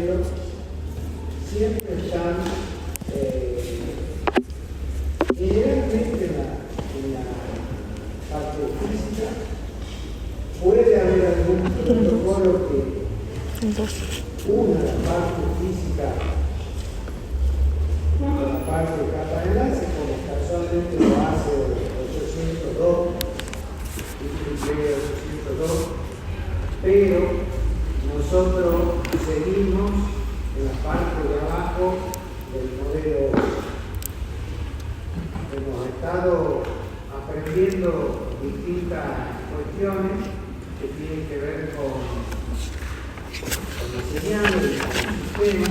modelo siempre están generalmente en la parte física. Puede haber algún protocolo que una la parte física con la parte de capa de enlace, como casualmente lo hace 802, IEEE 802, pero nosotros seguimos en la parte de abajo del modelo. Hemos estado aprendiendo distintas cuestiones que tienen que ver con las señales, con el sistema,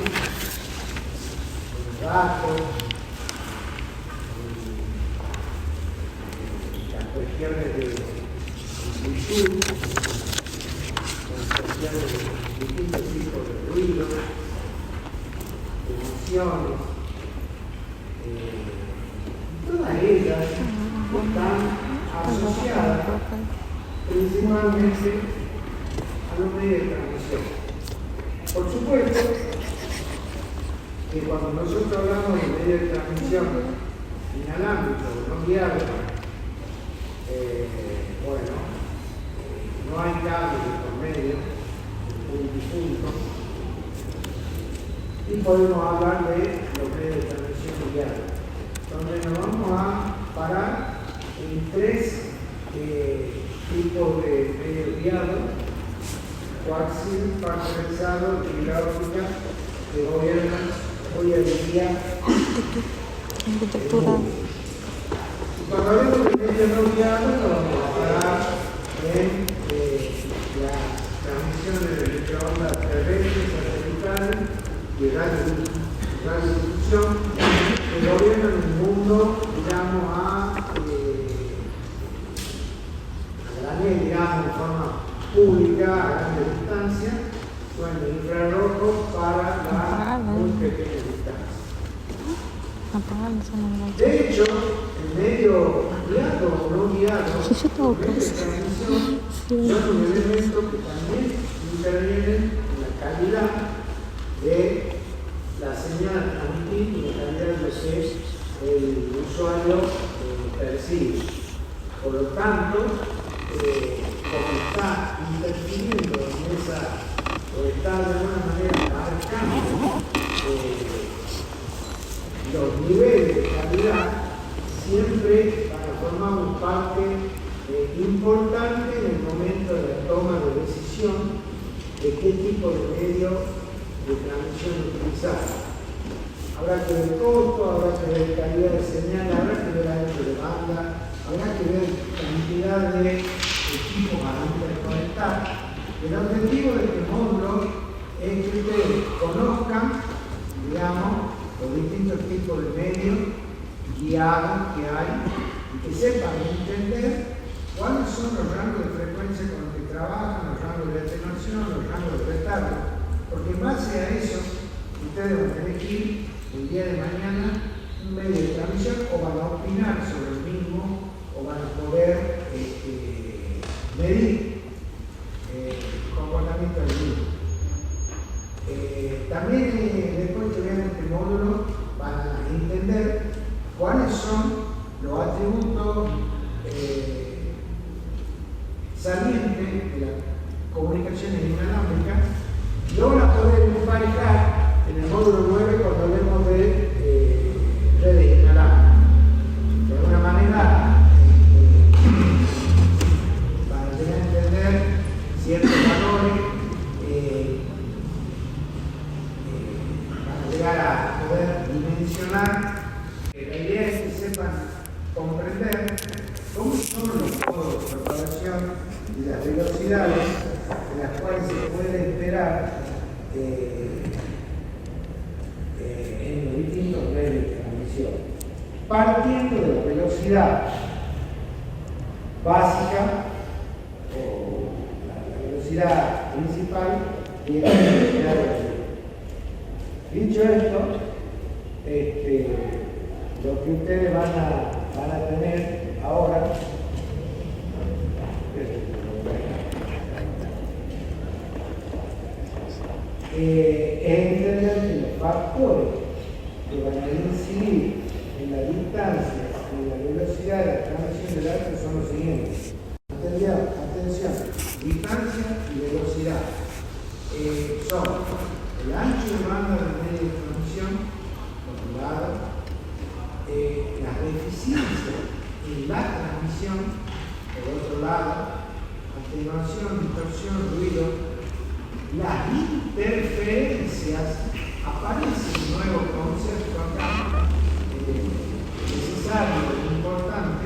con los datos, las cuestiones de amplitud, con cuestiones de distintos tipos de ruidos, de emociones. Todas ellas están asociadas principalmente a los medios de transmisión. Por supuesto que cuando nosotros hablamos de medios de transmisión inalámbricos, no guiados, bueno, no hay cables por medio, punto y punto, y podemos hablar de los medios de transmisión guiados, donde nos vamos a parar en tres tipos de medios guiados: coaxial, pasteurizado y fibra óptica, que gobiernan hoy en día el mundo. Y cuando hablamos de medios no guiados, nos vamos a parar en las transmisiones de microondas terrestres, satelitales y radiodifusión, que gobiernan el mundo, digamos, a granel, digamos, de forma pública, a grande distancia, con el infrarrojo para la muy pequeña distancia. De hecho, el medio guiado o no guiado, los medios de transmisión son un elemento que también intervienen en la calidad de la señal a transmitir y la calidad de lo que el usuario percibe. Por lo tanto, como está interfiriendo en esa, o está de alguna manera marcando los niveles de calidad, siempre van a formar una parte importante en el momento de la toma de decisión de qué tipo de medio de transmisión utilizar. Habrá que ver costo, habrá que ver calidad de señal, habrá que ver ancho de banda, habrá que ver cantidad de equipos para interconectar. El objetivo de este módulo es que ustedes conozcan, digamos, los distintos tipos de medios guiados que hay y que sepan entender cuáles son los rangos de frecuencia con los que trabajan, los rangos de atenuación, los rangos de retardo, porque en base a eso ustedes van a tener que ir el día de mañana un medio de transmisión, o van a opinar sobre el mismo, o van a poder medir el comportamiento del mismo. También después que vean este módulo van a entender cuáles son los atributos salientes de las comunicaciones inalámbricas, y lo van a poder emparejar en el módulo 9 cuando hablemos de redes inalámbricas. De alguna manera van a tener que entender ciertos valores, van a llegar a poder dimensionar. La idea es que sepan comprender cómo son los modos de propagación y las velocidades en las cuales se puede esperar en los distintos medios de transmisión, partiendo de la velocidad básica o la velocidad principal y la velocidad de la. Dicho esto, lo que ustedes van a tener ahora es entender que los factores que van a incidir en la distancia y la velocidad de la transmisión del dato son los siguientes. Atención, distancia y velocidad. Son el ancho de banda del medio de transmisión, por un lado, las deficiencias en la transmisión, por otro lado, atenuación, distorsión, ruido, las interferencias. Aparece un nuevo concepto acá, necesario e importante,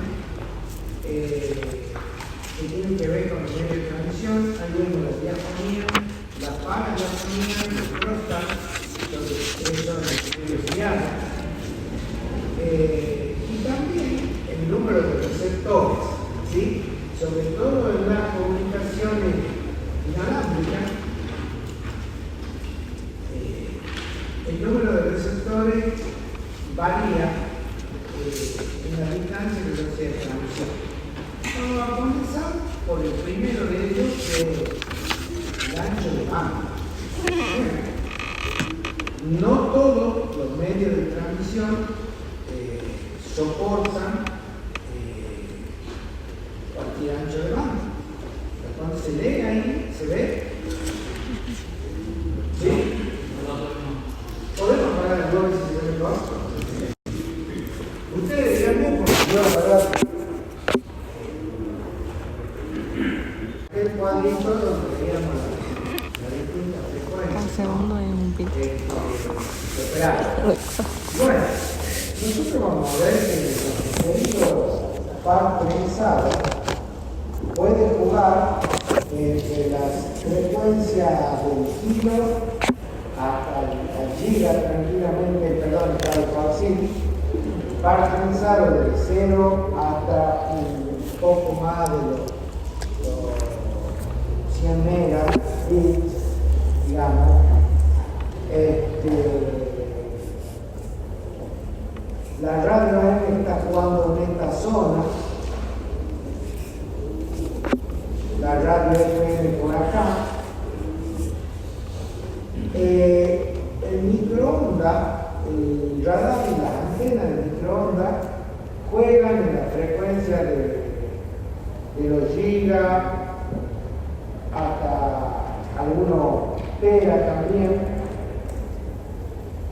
que tiene que ver con el medio de transmisión. Ahí vemos la diafonía, la paradiafonía, los crosstalk, que son las curiosidades, y también el número de receptores, ¿sí? Sobre todo en las comunicaciones inalámbricas. El número de receptores varía en la distancia que se de transmisión. Vamos a comenzar por el primero de ellos, que es el ancho de banda. No todos los medios de transmisión soportan cualquier ancho de banda. Cuando se lee ahí, ¿se ve? ¿Sí? ¿Podemos parar el blog si se ve todo? Ustedes dirán, porque yo la verdad, el cuadrito donde veíamos la distinta frecuencia. Un segundo y un pito. Bueno, nosotros vamos a ver que el contenido par pensado puede jugar entre las frecuencias del kilo hasta el giga tranquilamente, perdón, está el cuarcil, par pensado de 0 hasta un poco más de los 100 megabits, digamos. La radio AM está jugando en esta zona, la radio FM por acá. El microondas, el radar y las antenas del microondas juegan en la frecuencia de los gigas hasta algunos tera también,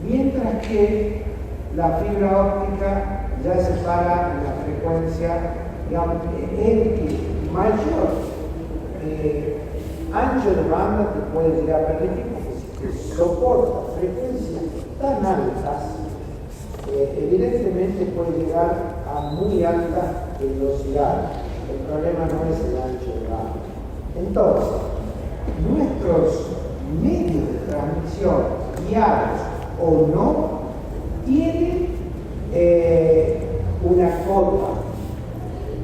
mientras que la fibra óptica ya se para en la frecuencia, digamos, el mayor ancho de banda que puede llegar a permitir, porque soporta frecuencias tan altas, evidentemente puede llegar a muy alta velocidad. El problema no es el ancho de banda. Entonces, nuestros medios de transmisión, guiados o no, tienen una cota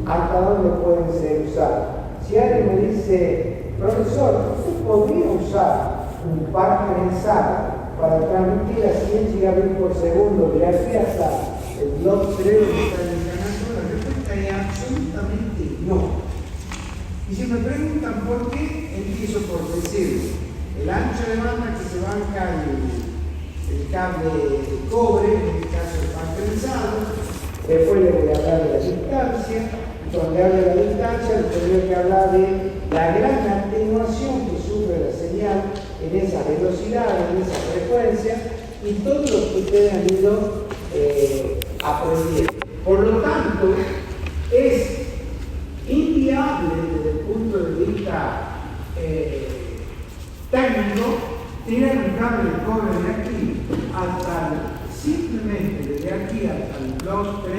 hasta donde pueden ser usados. Si alguien me dice, profesor, ¿usted podría usar un par trenzado para transmitir a 100 gigabits por segundo de aquí hasta el blog 3 que está en el canal? La respuesta es absolutamente no. Y si me preguntan por qué, empiezo por decir el ancho de banda que se banca el cable de cobre, en este caso el par trenzado. Después le voy a hablar de la distancia. Cuando hablo de la distancia, les tendría que hablar de la gran atenuación que sufre la señal en esa velocidad, en esa frecuencia, y todo lo que ustedes han ido aprendiendo. Por lo tanto, es inviable desde el punto de vista técnico tirar un cable de cobre de aquí hasta simplemente desde aquí hasta el blog 3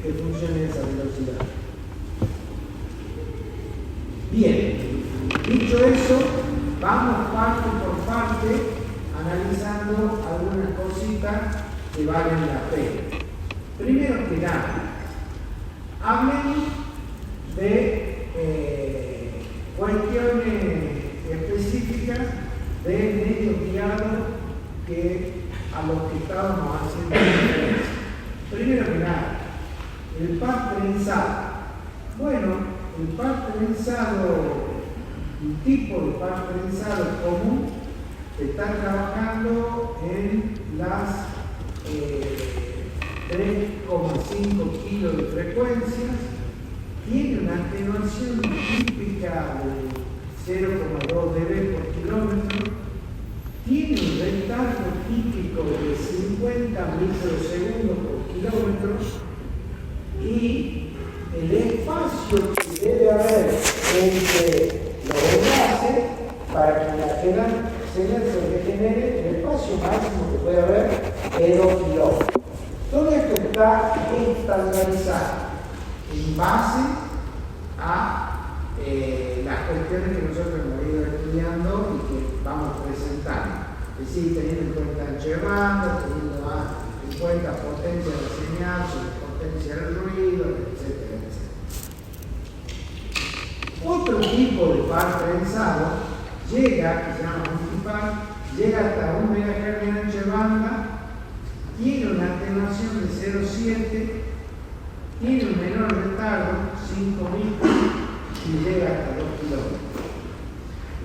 que funcione a esa velocidad. Bien, dicho eso, vamos parte por parte analizando algunas cositas que valen la pena. Primero que nada, hablemos de cuestiones específicas de medios guiados a los que estábamos haciendo referencia. Primero que nada, el par trenzado. Bueno, el par trenzado, un tipo de par trenzado común, está trabajando en las 3,5 kilos de frecuencias, tiene una atenuación típica de 0,2 dB por kilómetro, tiene un retardo típico de 50 microsegundos por kilómetro y el espacio que debe haber entre los enlaces para que la señal se regenere, el espacio máximo que puede haber es 2 kilómetros. Todo esto está estandarizado en base a las cuestiones que nosotros hemos ido estudiando y que vamos presentando. Es decir, teniendo en cuenta ancho de banda, teniendo en cuenta potencia de la señal, potencia del ruido, etcétera, etcétera. Otro tipo de par prensado llega, que se llama multipar, llega hasta 1 MHz de ancho de banda, tiene una atenuación de 0,7, tiene un menor retardo, 5 micros, y llega hasta 2 kilómetros.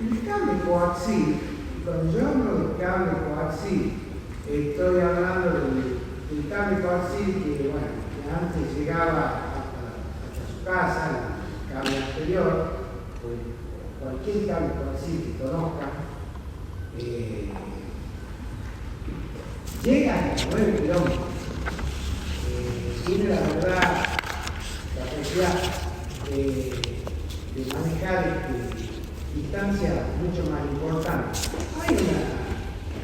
El cable coaxil, cuando yo hablo de cable coaxil, estoy hablando del cable coaxil que, bueno, que antes llegaba hasta su casa, el cable anterior, pues, cualquier cable coaxil que conozca, llega hasta 9 kilómetros. Tiene la verdad la capacidad de manejar distancias mucho más importantes.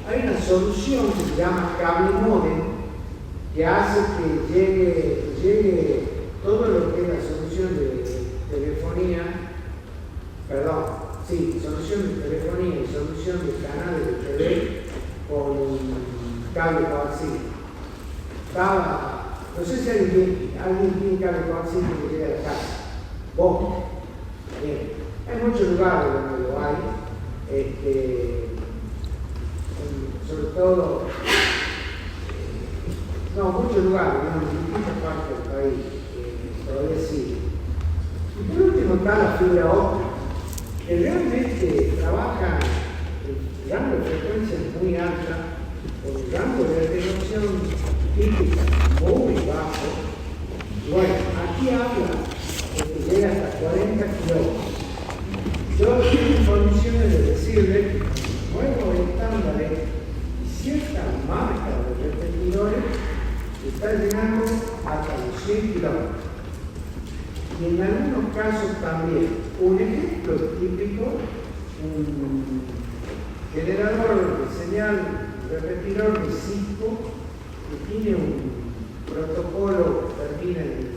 Hay una solución que se llama cable modem que hace que llegue todo lo que es la solución de telefonía, solución de telefonía y solución de canales de TV con cable coaxil. No sé si alguien tiene cable coaxil que llegue a la casa. Vos. Bien. Hay muchos lugares donde lo hay. Sobre todo, muchos lugares, en distintas partes del país, todavía sí. Y por último está la fibra óptica, que realmente trabaja el rango de frecuencia muy alta, con el rango de atenuación típica muy bajo. Y bueno, aquí habla de que llega hasta 40 kilómetros. Yo estoy en condiciones de decirle nuevos estándares y ciertas marcas de repetidores que están llegando hasta los 100 kilómetros. Y en algunos casos también, un ejemplo típico, un generador de señal, repetidor de Cisco, que tiene un protocolo que termina en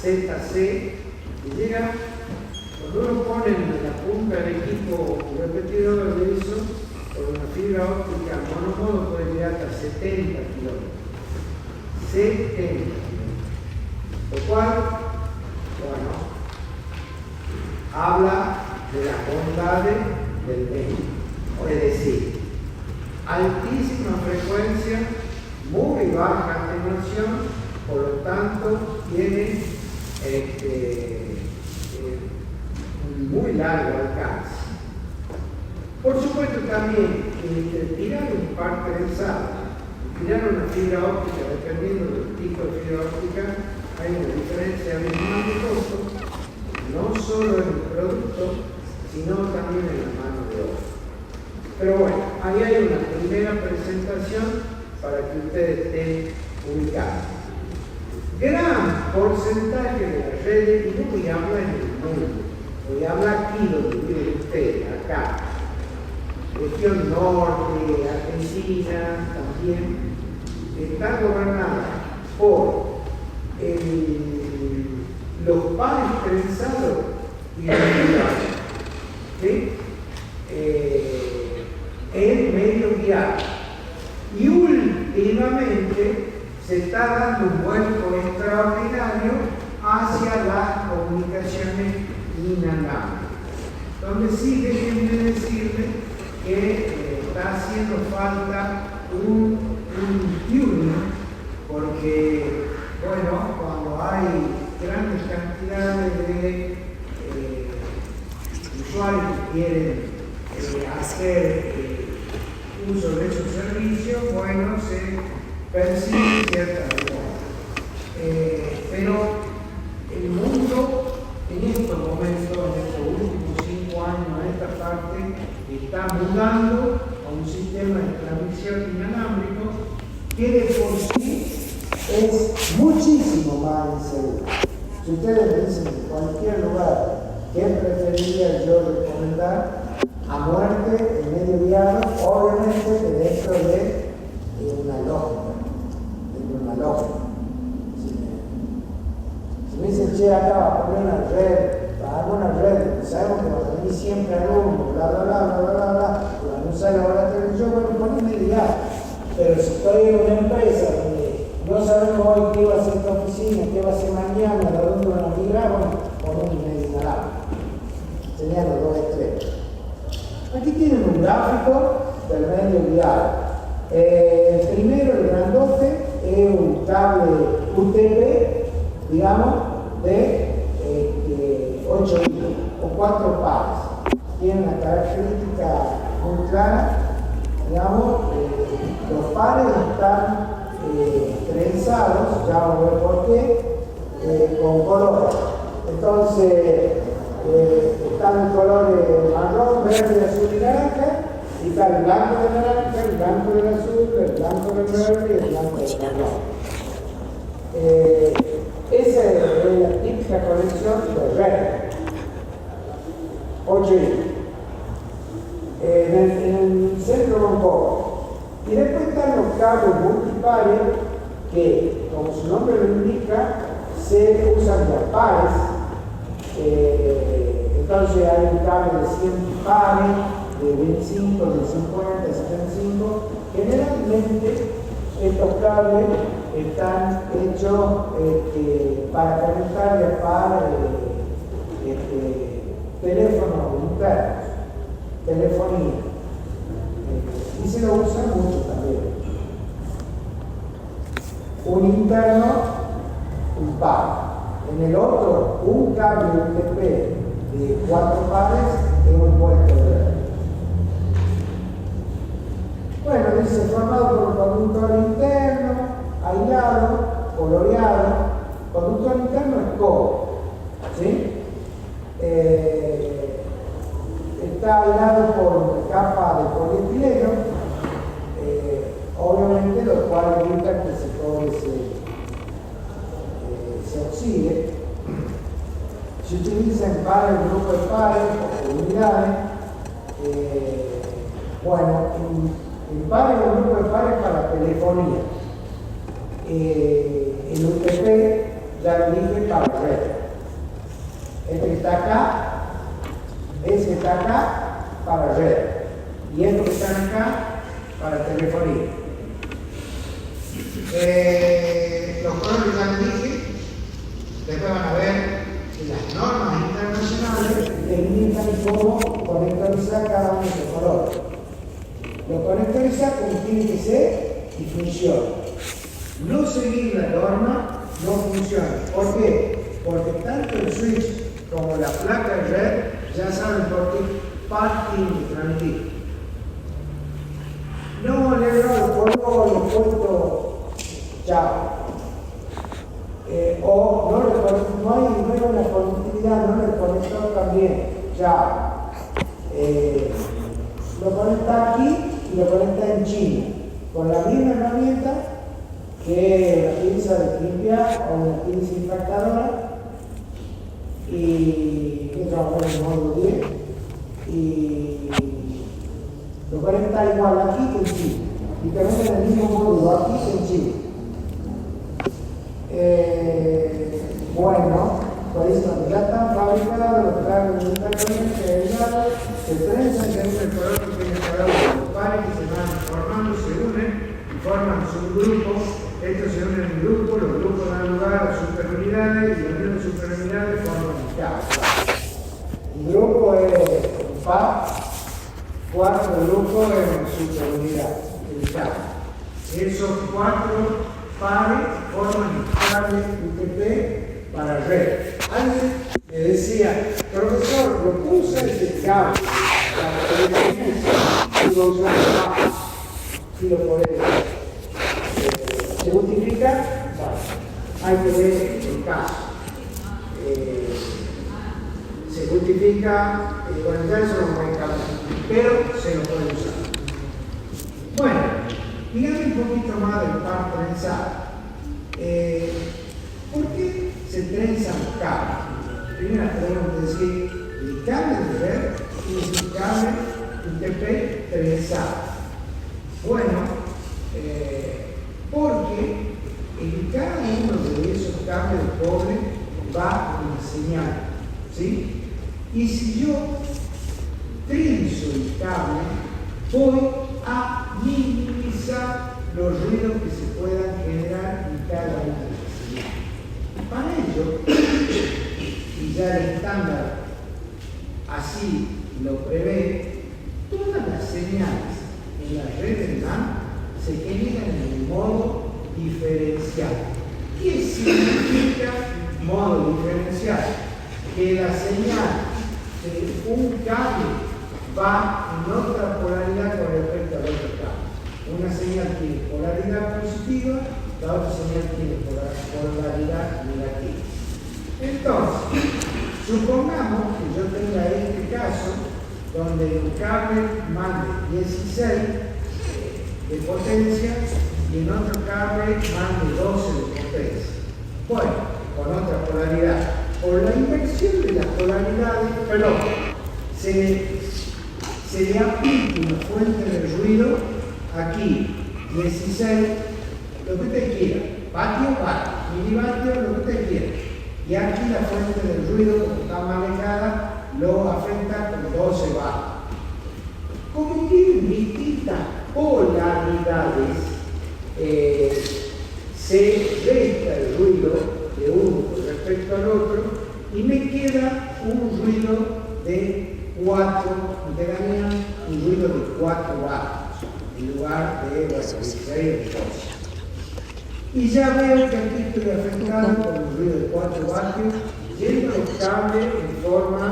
ZC, que llega, cuando uno pone en la punta del equipo repetidor de eso, con una fibra óptica monomodo puede llegar hasta 70 kilómetros. 70 kilómetros. Lo cual, bueno, habla de las bondades del medio. Es decir, altísima frecuencia, muy baja atenuación, por lo tanto tiene un muy largo alcance. Por supuesto también, entre tirar un par prensado y tirar una fibra óptica, dependiendo del tipo de fibra óptica, hay una diferencia abismal de costo, no solo en el producto, sino también en la mano de obra. Pero bueno, ahí hay una primera presentación para que ustedes estén ubicados. Gran porcentaje de las redes, y no voy a hablar en el mundo, voy a hablar aquí donde viven ustedes, acá, región norte, Argentina también, está gobernada por los pares prensados y los privados, ¿sí? El medio guiado. Y últimamente se está dando un vuelco extraordinario hacia las comunicaciones inalámbricas, donde sí déjenme decirle que está haciendo falta un tuning, porque, bueno, cuando hay grandes cantidades de usuarios que quieren hacer uso de esos servicios, bueno, se percibe cierta demora. Pero el mundo en estos momentos, en estos últimos 5 años, a esta parte, está mudando a un sistema de transmisión inalámbrico que de por sí es muchísimo más inseguro. Si ustedes me dicen en cualquier lugar, ¿qué preferiría yo recomendar? A muerte en medio diario, obviamente que dentro de una lógica. Dentro de una lógica. Si me dicen, che, acá va a poner una red, porque sabemos que van a venir siempre alumnos, bla, bla, bla, bla, bla, bla, que van a usar la hora de televisión, bueno, poneme diario. Pero si estoy en una empresa donde no sabemos hoy qué va a ser esta oficina, qué va a ser mañana, de dónde van a migrar, bueno, ponemos medio inalámbrico. Serían los dos extremos. Aquí tienen un gráfico del medio diario. El primero, el grandote, es un cable UTP, digamos, de 8 hilos o 4 pares. Tiene una característica muy clara, digamos, los pares están trenzados, ya vamos a ver por qué, con colores. Entonces, están el color marrón, verde, azul y naranja, y está el blanco del naranja, el blanco del azul, el blanco del verde y el blanco del marrón. Esa es la típica conexión de red. 8 hilos. En el centro un poco. Y después están los cables multipares que, como su nombre lo indica, se usan de pares. Entonces hay un cable de 100 pares, de 25, de 50, de 75. Generalmente estos cables están hechos para conectar de par teléfonos internos, telefonía. Y se lo usa mucho también. Un interno, un par. En el otro, un cable UTP de 4 pares en un puerto de red. Bueno, dice formado por un conductor interno, aislado, coloreado. Conductor interno es cobre, ¿sí? Está aislado por una capa de polietileno, obviamente, lo cual evita que ese cobre se oxide. Se utiliza en pares, grupos de pares o unidades. Bueno, en pares o grupos de pares para telefonía. El UTP ya lo dije para red. Este que está acá, ese que está acá para red. Y estos que están acá para telefonía. Los colores ya lo dije. Después van a ver que las normas internacionales delimitan cómo conectorizar cada uno de los colores. Lo conectorizar como tiene que ser y funciona. No seguir la norma no funciona. ¿Por qué? Porque tanto el switch como la placa de red ya saben por qué parte y transmitir. No le he dado polvo, lo he puesto chao. O no hay una conectividad, no le conectó también, ya. Lo conecta aquí y lo conecta en China, con la misma herramienta que la pinza de limpiar o la pinza impactadora, y que trabaja en el módulo 10, y lo conecta igual aquí que en China, y tenemos el mismo módulo aquí que en China. Bueno, por eso ya están fabricados los cables internamente se prensan según el color que tiene cada uno. Los pares que se van formando se unen y forman subgrupos. Estos se unen en grupos, los grupos dan lugar a superunidades y la unión de superunidades forman un cable. Un grupo es un par, 4 grupos es una superunidad, el cable. Esos 4 pares forman el cable UTP para red. Alguien me decía, profesor, lo puse ese cable Si lo podés, ¿se justifica? Vale. Hay que ver el caso. Se justifica, bueno, ya eso no puede cambiar, pero se lo puede usar. Bueno, díganme un poquito más del par trenzado. ¿Por qué se trenzan los cables? Primero podemos decir, el cable de red es un cable UTP trenzado. Bueno, porque en cada uno de esos cables de cobre va una señal, ¿sí? Y si yo trenzo el cable, voy a minimizar los ruidos que se puedan generar en cada una de las señales. Para ello, y ya el estándar así lo prevé, todas las señales en la red de LAN se generan en el modo diferencial. ¿Qué significa modo diferencial? Que la señal de un cable va en otra polaridad con respecto al otro cable. Una señal tiene polaridad positiva, la otra señal tiene polaridad negativa. Entonces, supongamos que yo tenga este caso donde un cable mande 16 de potencia y en otro cable mande 12 de potencia. Bueno, con otra polaridad. Por la inversión de las polaridades, perdón, se le aplica una fuente de ruido aquí, 16, lo que usted quiera, vatio, milivatio, lo que usted quiera. Y aquí la fuente del ruido, como está manejada, lo afecta con 12 vatios. Como tienen distintas polaridades, se resta el ruido de uno con respecto al otro y me queda un ruido de 4, me quedaría un ruido de 4 vatios en lugar de 16 o 12. Y ya veo que aquí estoy afectado con un ruido de 4 vatios yendo el cable en forma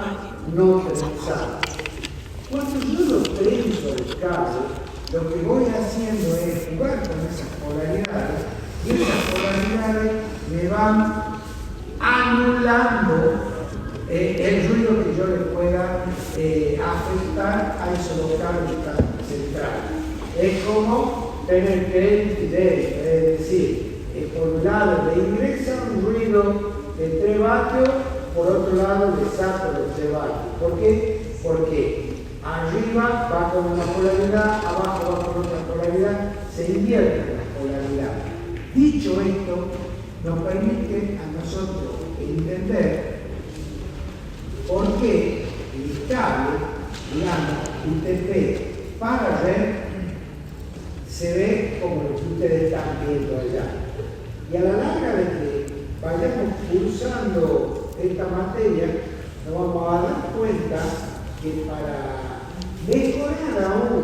no trenzada. Cuando yo lo trenzo el cable, lo que voy haciendo es jugar con esas polaridades y esas polaridades me van anulando el ruido que yo le pueda afectar a esos dos cables centrales. Es como tener que decir, por un lado le ingresa un ruido de 3 vatios, por otro lado le saco los 3 vatios. ¿Por qué? Porque arriba va con una polaridad, abajo va con otra polaridad, se invierten las polaridades. Dicho esto, nos permite a nosotros entender por qué el cable LAN UTP para red se ve como lo que ustedes están viendo allá. Y a la larga de que vayamos cursando esta materia, nos vamos a dar cuenta que para mejorar aún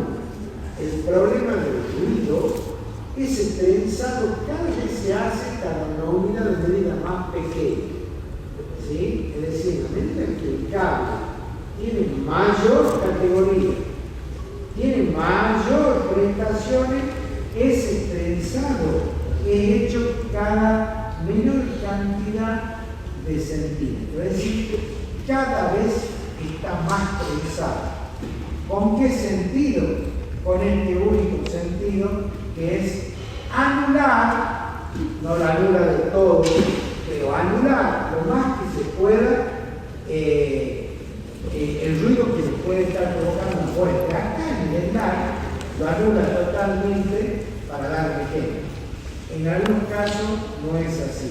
el problema del ruido, ese trenzado cada vez se hace cada una unidad de medida más pequeña. ¿Sí? Es decir, a medida que el cable tiene mayor categoría, tiene mayor prestaciones, ese trenzado es hecho cada menor cantidad de centímetros. Es decir, cada vez está más trenzado. ¿Con qué sentido? Con este único sentido que es anular, no la anula de todo, pero anular lo más que se pueda el ruido que se puede estar provocando una fuente. Acá en el LAN lo anula totalmente para dar un ejemplo. En algunos casos no es así.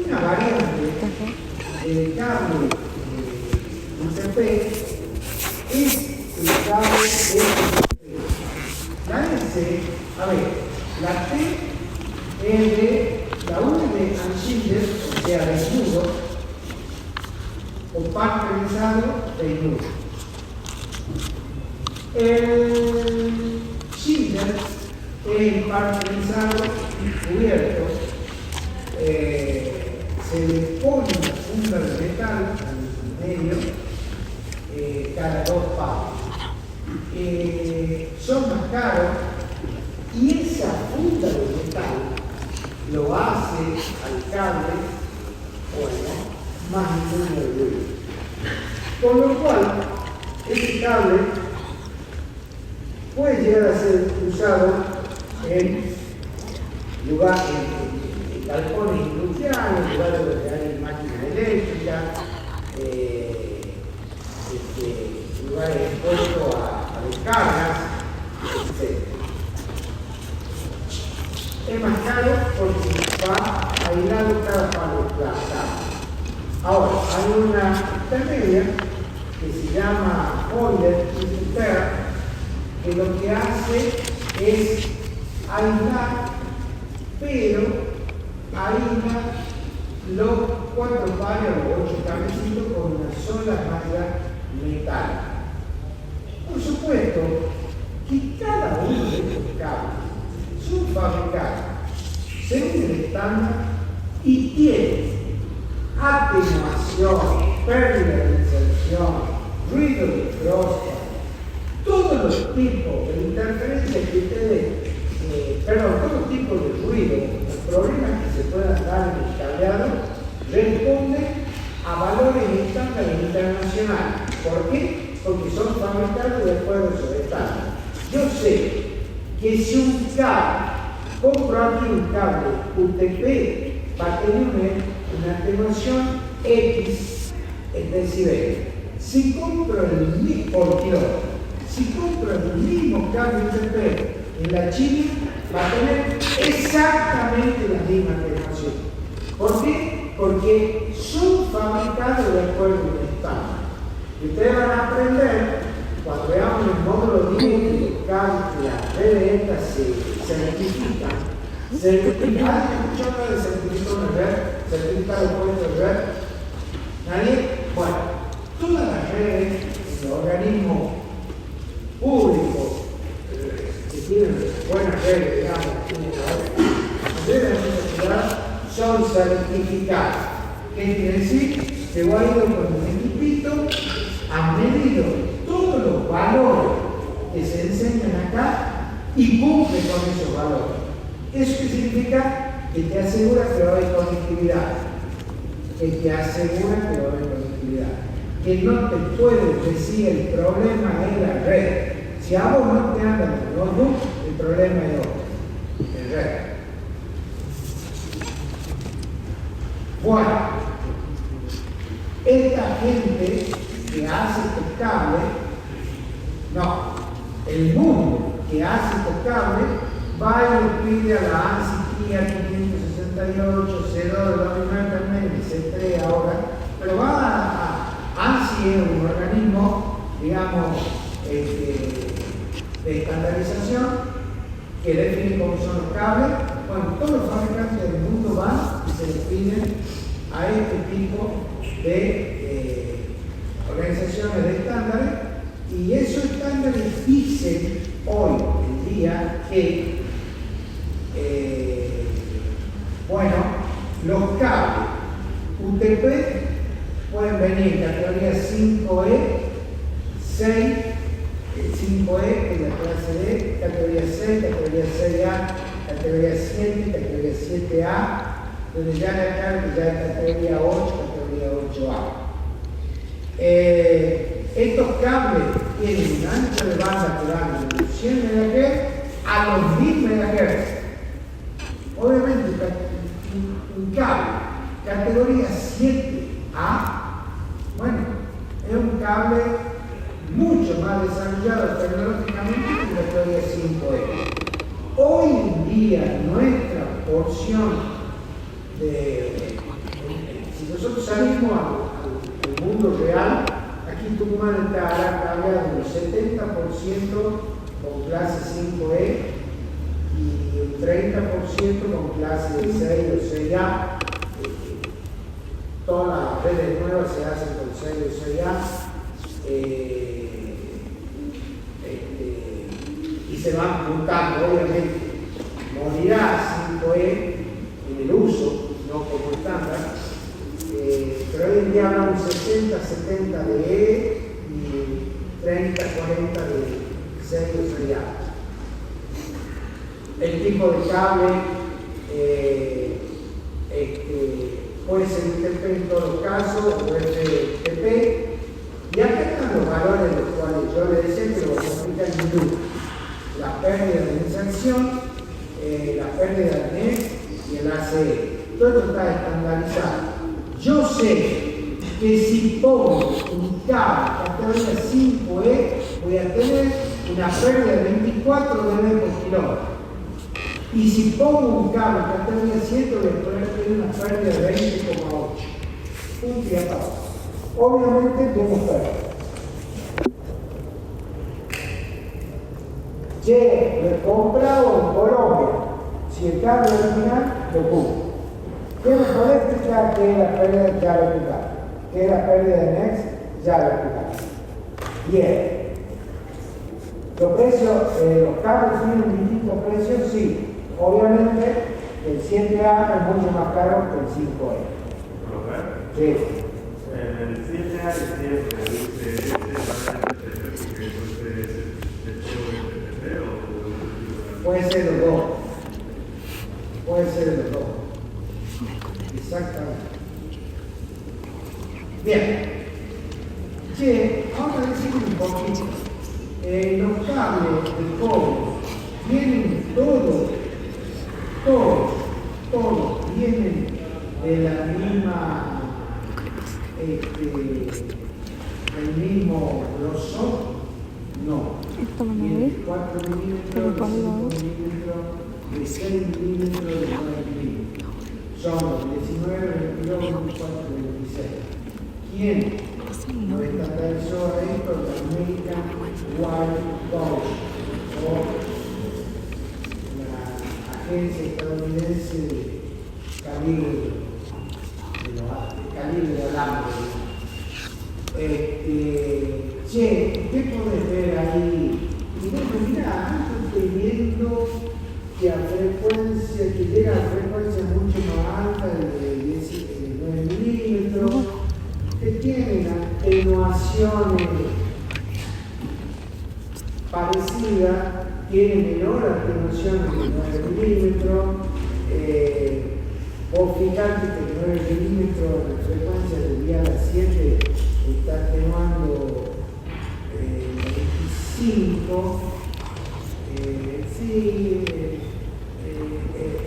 Una variante del cable UTP es el cable S. La S, a ver, la T es de la U de Anschiller, o sea, desnudo, o par trenzado desnudo. El Schiller es el par trenzado cubierto. Se le pone una funda de metal al medio cada 2 palos. Son más caros y esa funda de metal lo hace al cable, bueno, más inmune al ruido. Con lo cual, ese cable puede llegar a ser usado en lugares, en galpones industriales, en lugares donde hay máquinas eléctricas, lugares expuestos a descargas, etc. Es más caro porque va aislado cada palo plantado. Ahora, hay una intermedia que se llama Holder Repair, que lo que hace es aislar, pero aísla los 4 palos o 8 cablecitos con una sola malla metálica. Por supuesto que cada uno de estos cables son fabricados según el estándar y tienen atenuación, pérdida de inserción, ruido de crossfire, todos los tipos de interferencias que ustedes, todos tipos de ruido, los problemas que se puedan dar en el cableado, responden a valores estándares internacionales. ¿Por qué? Porque son fabricados de acuerdo a esos estándares. Yo sé que si un cable, compro aquí un cable UTP, va a tener una atenuación X en decibelios. Si compro el mismo cable UTP en la China, va a tener exactamente la misma atenuación. ¿Por qué? Porque son fabricados de acuerdo a un estándar. Y ustedes van a aprender, cuando veamos el módulo 10, que las redes estas se certifican. ¿Alguien escuchó hablar de certificado de red? ¿Certificado de red? ¿Nadie? Bueno, todas las redes, los organismos públicos que tienen buenas redes, digamos, son certificadas. ¿Qué quiere decir? Que voy a ir con un equipito, han medido todos los valores que se enseñan acá y cumple con esos valores. ¿Eso qué significa? Que te asegura que va a haber conectividad. Que te asegura que va a haber conectividad. Que no te puede decir el problema es la red. Si a vos no te andan el notebook, el problema es otro, el red. Bueno, esta gente que hace estos cables, el mundo que hace estos cables va y le pide a la ANSI TIA 568, C2 de 2009 también, C3 ahora, pero va a ANSI, es un organismo, digamos, de estandarización que define cómo son los cables. Bueno, todos los fabricantes del mundo van y se les piden a este tipo de organizaciones de estándares, y esos estándares dicen hoy en día que los cables UTP pueden venir en categoría 5E, 6, 5E en la clase D, categoría 6, categoría 6A, categoría 7, categoría 7A, donde ya la carga ya es categoría 8, categoría 8A. Estos cables tienen un ancho de banda que van de 100 MHz a los 1000 MHz. Obviamente, un cable categoría 7A, bueno, es un cable mucho más desarrollado tecnológicamente que la categoría 5E. Hoy en día, nuestra porción si nosotros salimos al mundo real, aquí en Tucumán está cableado un 70% con clase 5E y un 30% con clase 6 o 6A. Todas las redes nuevas se hacen con 6 o 6A. Y se van juntando, obviamente. Morirá 5E en el uso, no como estándar, pero pero hoy en día hablamos 60, 70 de E y 30, 40 de sellos seriales. El tipo de cable puede ser UTP en todos los casos, o FTP, y acá están los valores de los cuales yo le decía que lo voy a explicar en minutos. La pérdida de inserción, la pérdida de NEX y el ACE. Todo esto está estandarizado. Yo sé que si pongo un cable categoría 5E, voy a tener una pérdida de 24 dB por kilómetro. Y si pongo un cable categoría 7, voy a poder tener una pérdida de 20,8. Punto y aparte. Obviamente tengo pérdida. Che, lo he comprado en Colombia. Si el cable original, lo pongo. ¿Qué me puede explicar qué es la pérdida de llave explicar? ¿Qué es la pérdida de NEX? Ya lo explicar. Bien. Los precios, los cables tienen distintos precios, sí. Obviamente, el 7A es mucho más caro que el 5E. Sí. El 7A es cierto, puede ser los dos. Puede ser los dos. Exactamente. Bien. Che, vamos a decir un poquito. Los cables de cobre vienen todos vienen de la misma, del mismo grosor. No. Vienen de 4 milímetros, de 5 milímetros, de 6 milímetros, de 9 milímetros. Son los 19, 22, 24 y 26. ¿Quién lo estandarizó a esto? La American Wire Gauge, o la agencia estadounidense de calibre de alambre. ¿Qué podés ver ahí? Y bueno, mira, estoy viendo que a frecuencia, que llega a frecuencia mucho más alta de 9 milímetros, que tienen atenuaciones parecidas, tienen menor atenuación de 9 milímetros. Vos fijate que 9 milímetros de frecuencia del día a las 7 está atenuando 25.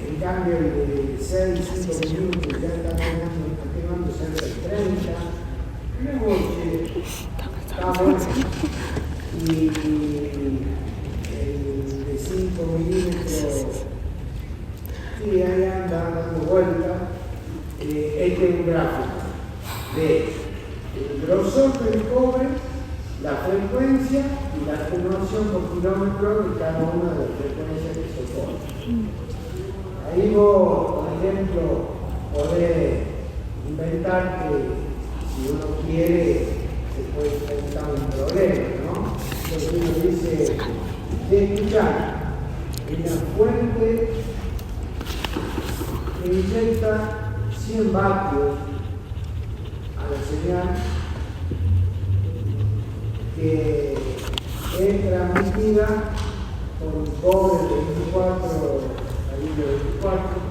En cambio el de 6, 5 milímetros ya está atenuando cerca de 30. Luego está bueno. Y el de 5 milímetros, sí, ahí anda dando vuelta. Este es un gráfico de el grosor del cobre, la frecuencia y la atenuación por kilómetro de cada una de las frecuencias que soporta. Ahí vos, por ejemplo, podés inventar que si uno quiere se puede inventar un problema, ¿no? Entonces uno dice, escuchar, una fuente que inyecta 100 vatios a la señal que es transmitida por un cobre de 24, calibre 24,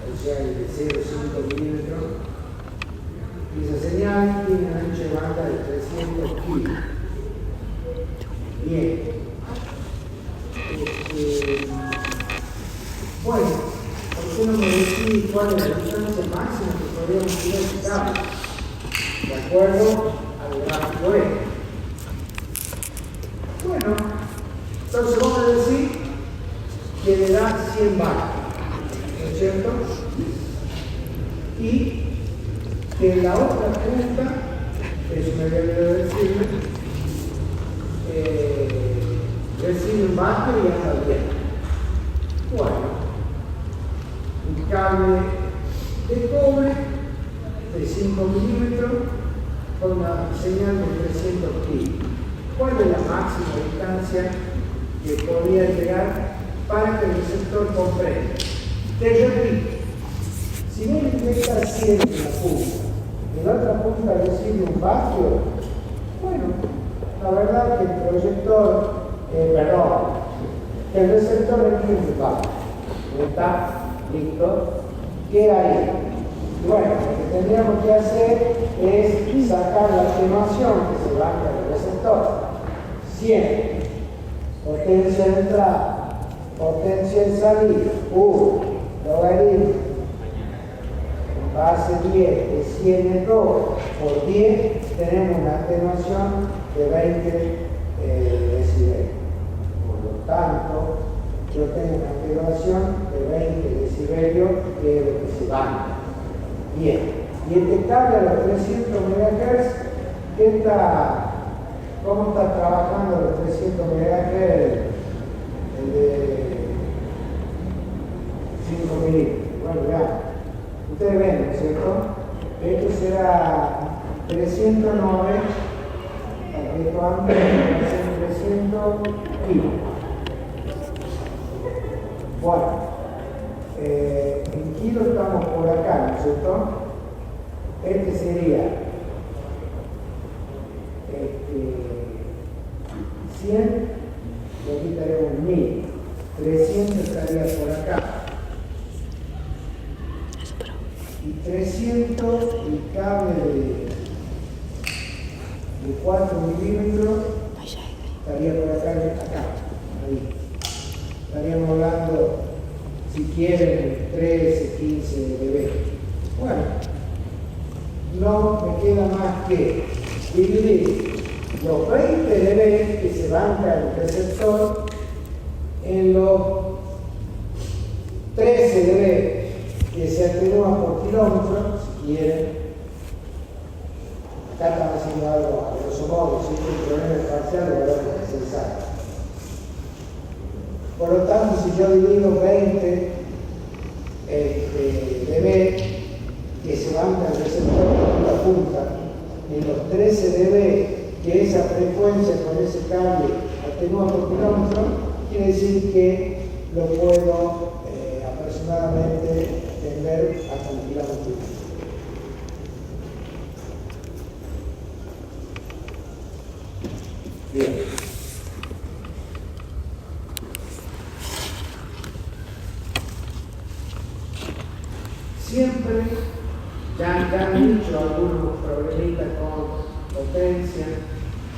o sea, el de 0,5 milímetros, y esa señal tiene un ancho de banda de 300 kilos. Bien. Bueno, ¿por qué no me decís cuál es la distancia máxima que podríamos ir a este cable? De acuerdo al gráfico E. Bueno, entonces vamos a decir que le da 100 vatios, ¿no es cierto? Y que la otra punta, eso me había olvidado decirle, recibe un vatio y anda bien. Bueno, un cable de cobre de 5 milímetros con una señal de 300 kilos. ¿Cuál es la máxima distancia que podría llegar para que el receptor comprenda? Te repito, si vos inyectas 100 en la punta, en la otra punta recibe un vatio, bueno, la verdad que el proyector, el receptor recibe un vatio. ¿Está? ¿Listo? ¿Qué hay? Bueno, lo que tendríamos que hacer es sacar la atenuación que se baja del receptor. 100. Potencia de entrada, potencia de salida, 1, logaritmo, base 10 de 100 es 2, por 10 tenemos una atenuación de 20 decibelios. Por lo tanto, yo tengo una atenuación de 20 decibelios, que es lo que se va. Bien, y este cable a los 300 MHz, ¿cómo está trabajando los 300 MHz? El de 5 milímetros. Bueno, ya, ustedes ven, ¿no es cierto? Esto será 309, esto antes va a ser 300 kilos. Bueno, en kilos estamos por acá, ¿no es cierto? Este sería 100, y aquí tenemos 1000, 300 estaría por acá, y 300 el cable de 4 milímetros estaría por acá, ahí. Estaríamos hablando, si quieren, 13, 15 dB. Bueno, no me queda más que dividir los 20 dB que se banca el receptor en los 13 dB que se atenúa por kilómetro, si quieren. Acá estamos haciendo algo a grosso modo, si hay problemas parciales, lo voy a pensar. Por lo tanto, si yo divido 20 dB que se banca el receptor por la punta en los 13 dB que esa frecuencia con ese cable atenúa por kilómetro, quiere decir que lo puedo aproximadamente extender hasta un kilómetro. Bien. Siempre ya han dicho algunos problemitas con potencia,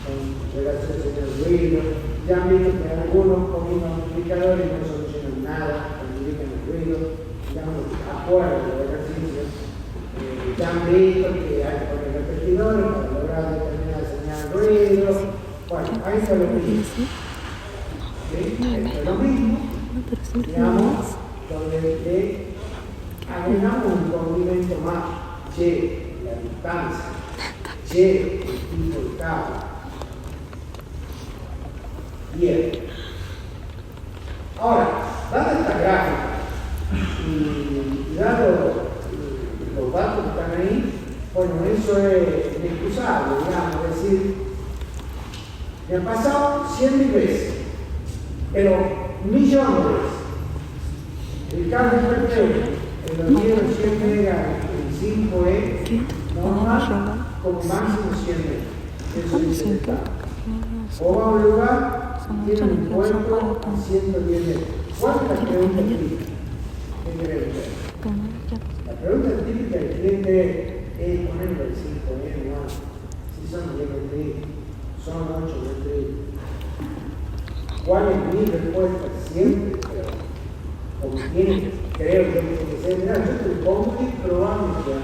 con relación al ruido, ya han visto que algunos poniendo amplificadores no solucionan nada, amplifican el ruido, digamos, afuera de los ejercicios. Ya han visto que hay que poner repetidores para lograr determinada señal de ruido. Bueno, ahí está lo mismo. Esto es lo mismo, digamos, donde agregamos un condimento más, la distancia, el tipo de cable. Bien. Ahora, dada esta gráfica y dado los datos que están ahí, bueno, eso es inexcusable, digamos, es decir, me han pasado 100.000 veces, pero millones de veces. El cable perfecto, el los 100 megas en 5E, normal, como máximo 100 megas. Eso dice el cable. O va a un lugar y tiene un puerto a 110 metros. ¿Cuál es la pregunta típica? ¿Qué creen ustedes? La pregunta típica del cliente es ponerlo el 5E, no, si son 10 metros, son 8 metros. ¿Cuál es mi respuesta? Siempre, pero como tiene, creo que ser, mira, yo te pongo y probamos ya.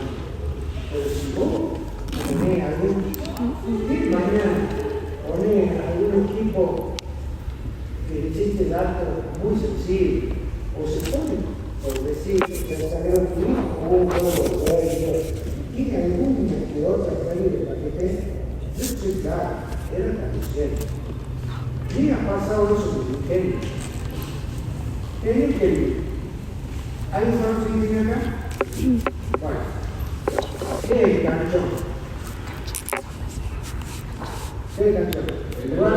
Pero si vos tenés algún, mañana ponés algún equipo que necesite datos muy sensibles, o se pone, por decir, que el salero tiene alguna que otra calle de paquete, yo estoy claro, era transmisión. Y ha pasado eso con el genio. ¿Qué es genio? ¿Hay información que tiene acá? Bueno, ¿qué es el canchón? ¿Qué es el canchón? El lugar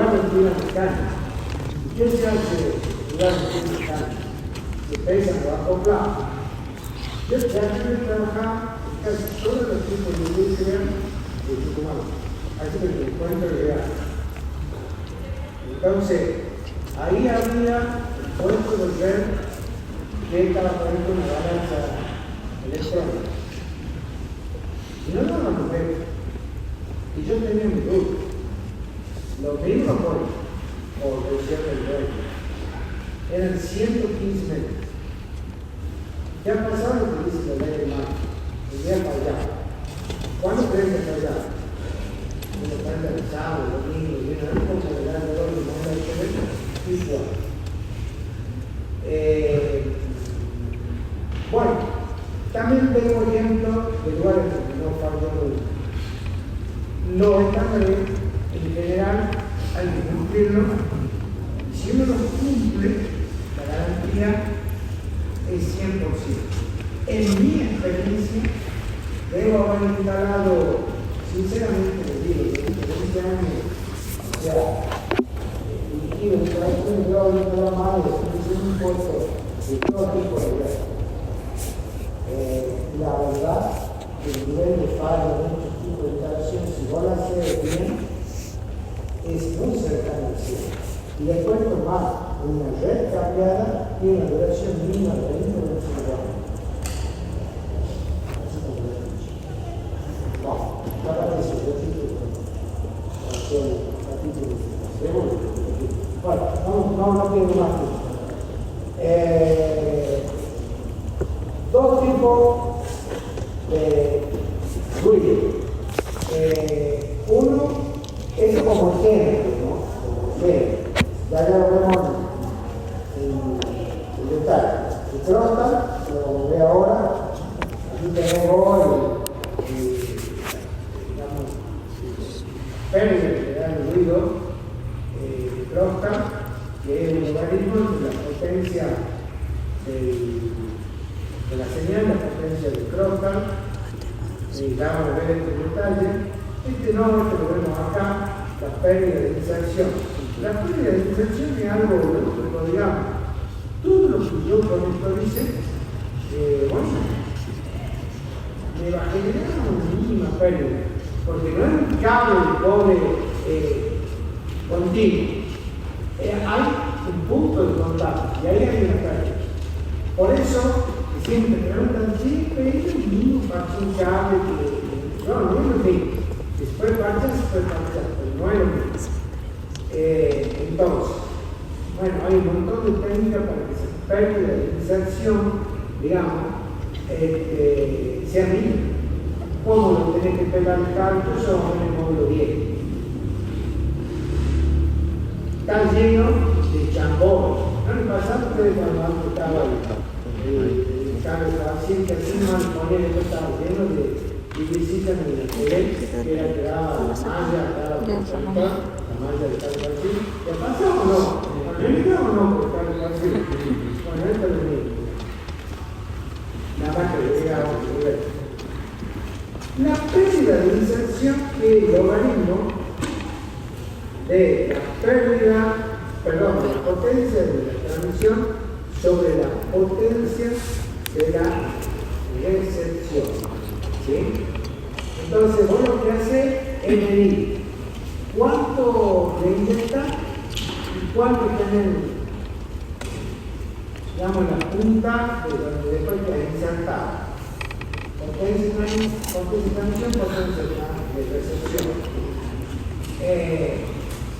donde tiene la cancha. ¿Qué se hace el lugar donde tiene la cancha? bajo plazo. Yo ya he trabajado en casi todos los tipos de industria de Tucumán, así que me encuentro real. Entonces, ahí había puesto de ver que estaba poniendo una balanza electrónica. Y no lo vemos. Y yo tenía mi duda. Los mismos por decisión del dueño eran 115 metros. ¿Qué ha pasado lo que dice la ley de mar? El día para allá. ¿Cuándo creen que está allá? Cuando está el sábado, el domingo, y viene algo como el año de hoy, no hay que ver. Igual. Bueno, también tengo ejemplos de lugares donde no falló nunca. Los estándares, en general, hay que cumplirlos. Si uno los cumple, la garantía es 100%. En mi experiencia, debo haber instalado, sinceramente les digo, en 20 años, o sea, dirigido un trabajo de grado de programa de un puesto de todo tipo de vida. La verdad, el nivel de fallo de muchos tipos de instalación, si vos la haces bien, es muy cercano al 100. Y después tomar una red cambiada tiene una duración mínima de 20 o 25 años. Así como lo he dicho. Bueno, para eso, capítulo. Bueno, no quiero más tiempo. Dos tipos de ruido. Uno es como ejemplo, ¿no? Ya lo vemos en detalle. El crosta, lo ve ahora, aquí tenemos pérdida que da el ruido, crosta, que es un logaritmo de la potencia de la señal, la potencia del crosta, ya vamos a ver este detalle. Este no, este lo vemos acá, la pérdida de inserción. La pérdida de inserción es algo lógico, digamos. Todo lo que yo con esto dice, bueno, me va a generar una mínima pérdida, porque no es un cable de cobre continuo. Hay un punto de contacto y ahí hay una pérdida. Por eso, siempre me preguntan, sí, pero es el mismo parche un cable que... No, no es lo mismo. Después parchas, pero no es lo mismo. Entonces, bueno, hay un montón de técnicas para que esa pérdida de inserción, digamos, sea mínima. ¿Cómo lo tenés que pegar el cartucho o en el módulo 10? Está lleno de chambón. ¿No le pasaba a ustedes cuando antes estaba el cable paciente así, no al poner esto estaba lleno de visitas en el tele, que era que daba la malla, la malla de cable paciente? ¿Le pasa o no? ¿Le pasa o no por cable paciente? Bueno, esto es lo mismo. Nada más que le llega a otro nivel. La pérdida de inserción es el logaritmo de la pérdida, perdón, de la potencia de la transmisión sobre la potencia de la recepción. ¿Sí? Entonces, vos lo que haces es medir cuánto le inyecta y cuánto tiene, digamos, la punta de donde después queda insertada. Potencia de transmisión, potencia de recepción.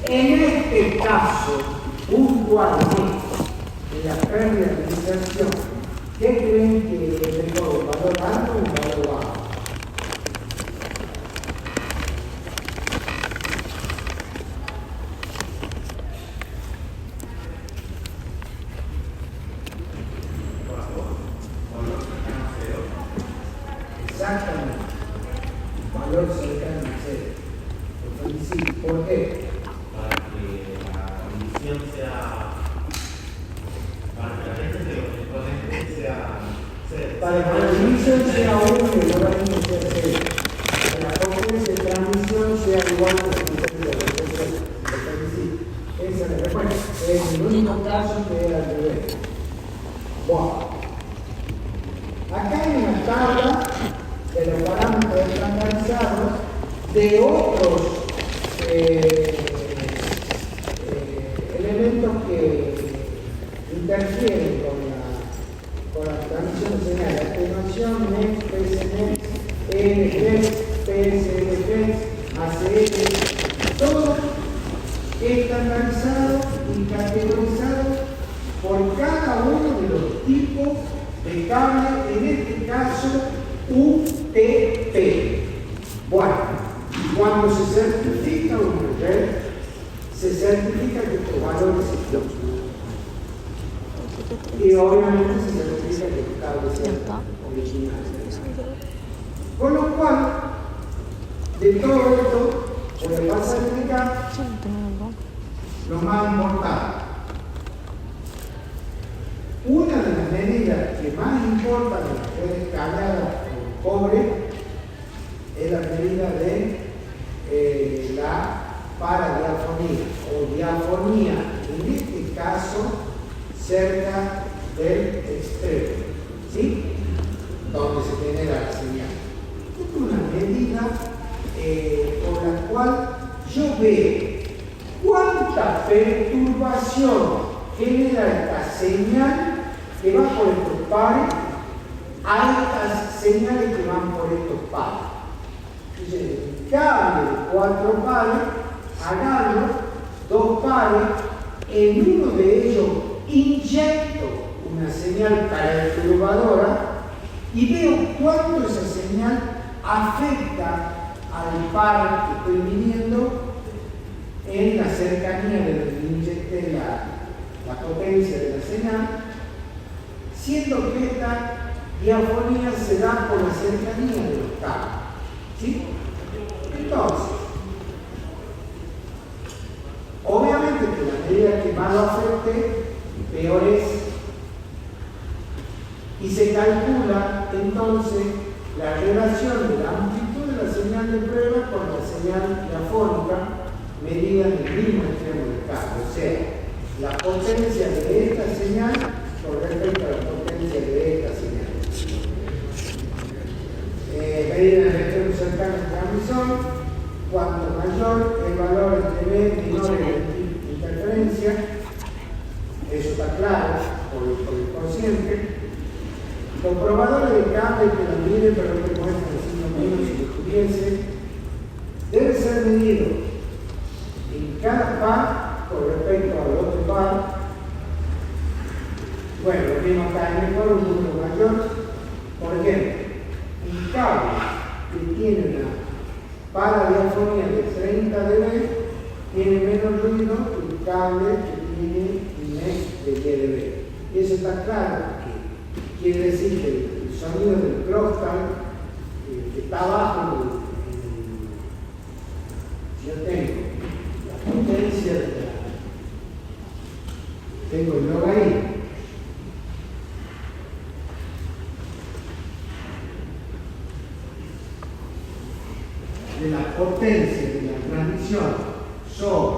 En este caso, puntualmente, en la pérdida de inserción, ¿qué creen que es mejor, un valor alto o un valor bajo? Exactamente, valor cercano a cero. ¿Por qué? Para que la condición sea, para que la gente sea cero. Para que la transmisión sea 1 y el logaritmo sea 0. Para que la potencia de transmisión sea igual a la potencia de recepción. Esa es la respuesta. Es el único caso que era al revés. Bueno, de otros elementos que interfieren con la transmisión de señal, atenuación, NEX, PSNEX, ENFLEX, PSNFLEX, ACL, todo estandarizado y categorizado por cada uno de los tipos de cable, en este caso UTP. Bueno, cuando se certifica un red, se certifica que estos valores existen. Y obviamente se certifica que el cable sea original. Con lo cual, de todo esto, voy a pasar a explicar lo más importante. Una de las medidas que más importan en las redes cableadas con cobre es la medida de la paradiafonía o diafonía, en este caso cerca del extremo, ¿sí? Donde se genera la señal. Esta es una medida por la cual yo veo cuánta perturbación genera esta señal que va por estos pares a estas señales que van por estos pares. Entonces, el cable de 4 pares, agarro 2 pares, en uno de ellos inyecto una señal perturbadora y veo cuánto esa señal afecta al par que estoy midiendo en la cercanía de donde inyecté la potencia de la señal, siendo que esta diafonía se da por la cercanía de los cables. ¿Sí? Entonces, obviamente que la medida que más lo afecte, peor es. Y se calcula entonces la relación de la amplitud de la señal de prueba con la señal diafónica medida en el mismo extremo del cable. O sea, la potencia de esta señal con respecto a la potencia de esta señal. Medida en el extremo cercano de transmisión, cuanto mayor el valor entre B menor en interferencia, eso está claro por el consciente. Los probadores de cable que la miden, pero no te muestran así menos si lo tuviese, debe ser medido en cada par con respecto al otro par. Bueno, lo mismo acá en mejor, un número mayor. Por ejemplo, un cable que tiene una paradiafonía de 30 dB tiene menos ruido que un cable que tiene un NEX de 10 dB. Y eso está claro, que quiere decir que el sonido del crosstalk que está abajo, yo tengo la potencia de tengo el logaritmo de la potencia de la transmisión sobre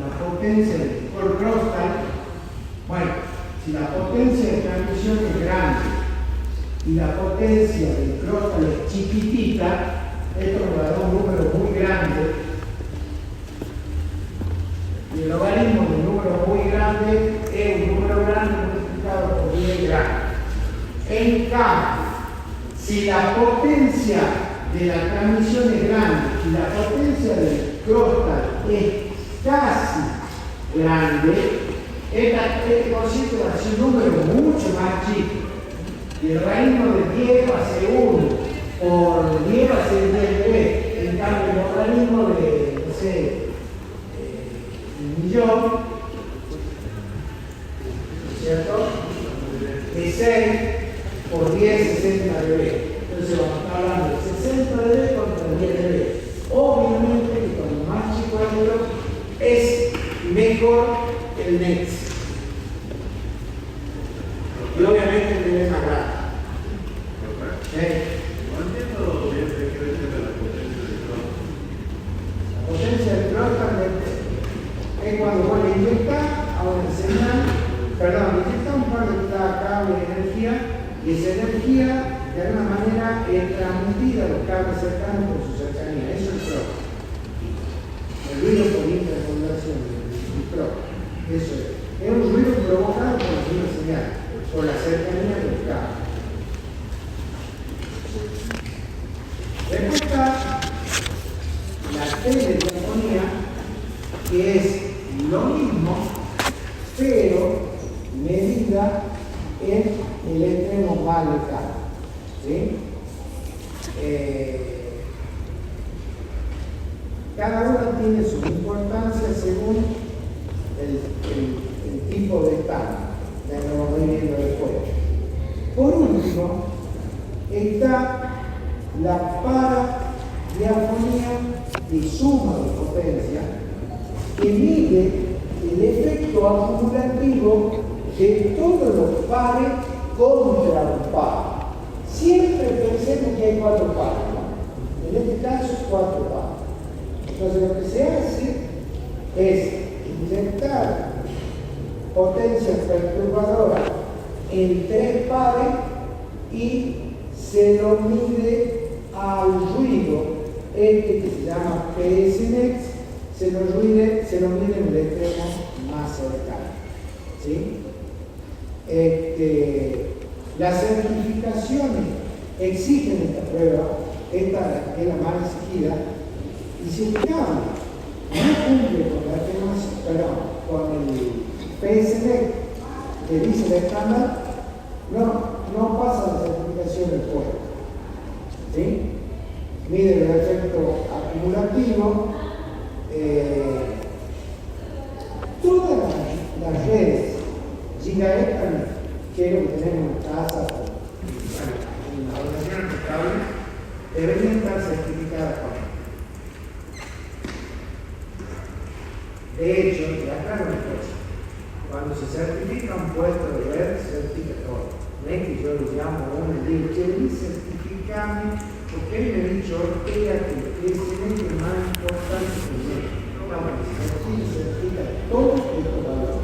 la potencia del crosstalk. Bueno, si la potencia de transmisión es grande y la potencia del crosstalk es chiquitita, esto me va a dar un número muy grande. Y el logaritmo de un número muy grande es un número grande multiplicado por 10 grande. En cambio, si la potencia de la transmisión es grande y la potencia del crosstalk es casi grande, este concepto va a ser un número mucho más chico. Y el logaritmo de 10 va a ser 1, por 10 va a ser 10 dB. En cambio, el logaritmo de, no sé, un millón, ¿cierto? De 6 por 10, 60 dB. Entonces vamos a estar hablando de 60 dB contra 10 dB. Obviamente que cuanto más chico el número, es mejor el NEX. Y obviamente el dB más grande. No entiendo bien qué quiere decir de la potencia del crosstalk. La potencia del crosstalk es cuando vos le inyectas a una señal, perdón, le inyectas un par de cable de energía y esa energía de alguna manera es transmitida a los cables cercanos por su cercanía. Eso es el crosstalk. ruido por interpolación del micrófono. Eso es un ruido provocado por una señal, por la cercanía del cable. Después está la telefonía, que es lo mismo, pero medida en el extremo más lejano. ¿Sí? Cada una tiene su importancia según el tipo de estándar. Ya lo vamos a ir viendo después. Por último, está la paradiafonía de suma de potencia, que mide el efecto acumulativo de todos los pares contra un par. Siempre pensemos que hay 4 pares, ¿no? En este caso, 4 pares. Entonces, lo que se hace es inyectar potencia perturbadora en 3 pares y se lo mide al ruido, que se llama PSNX, se lo mide en el extremo más cercano. ¿Sí? Las certificaciones exigen esta prueba, esta es la más exigida, y si un cable no cumple con el PSNX que dice el estándar, no pasa la certificación del juego. ¿Sí? Mide el efecto acumulativo. Todas las redes Gigahertz que es lo que tenemos en casa, en la organización de cables, deberían estar certificadas con él. De hecho, te aclaro una cosa: cuando se certifica un puesto de red, se certifica todo. No es que yo lo llamo a uno y digo, che, certificame, porque él me ha dicho Ortega que es el más importante que tiene. No, se certifica todos estos valores.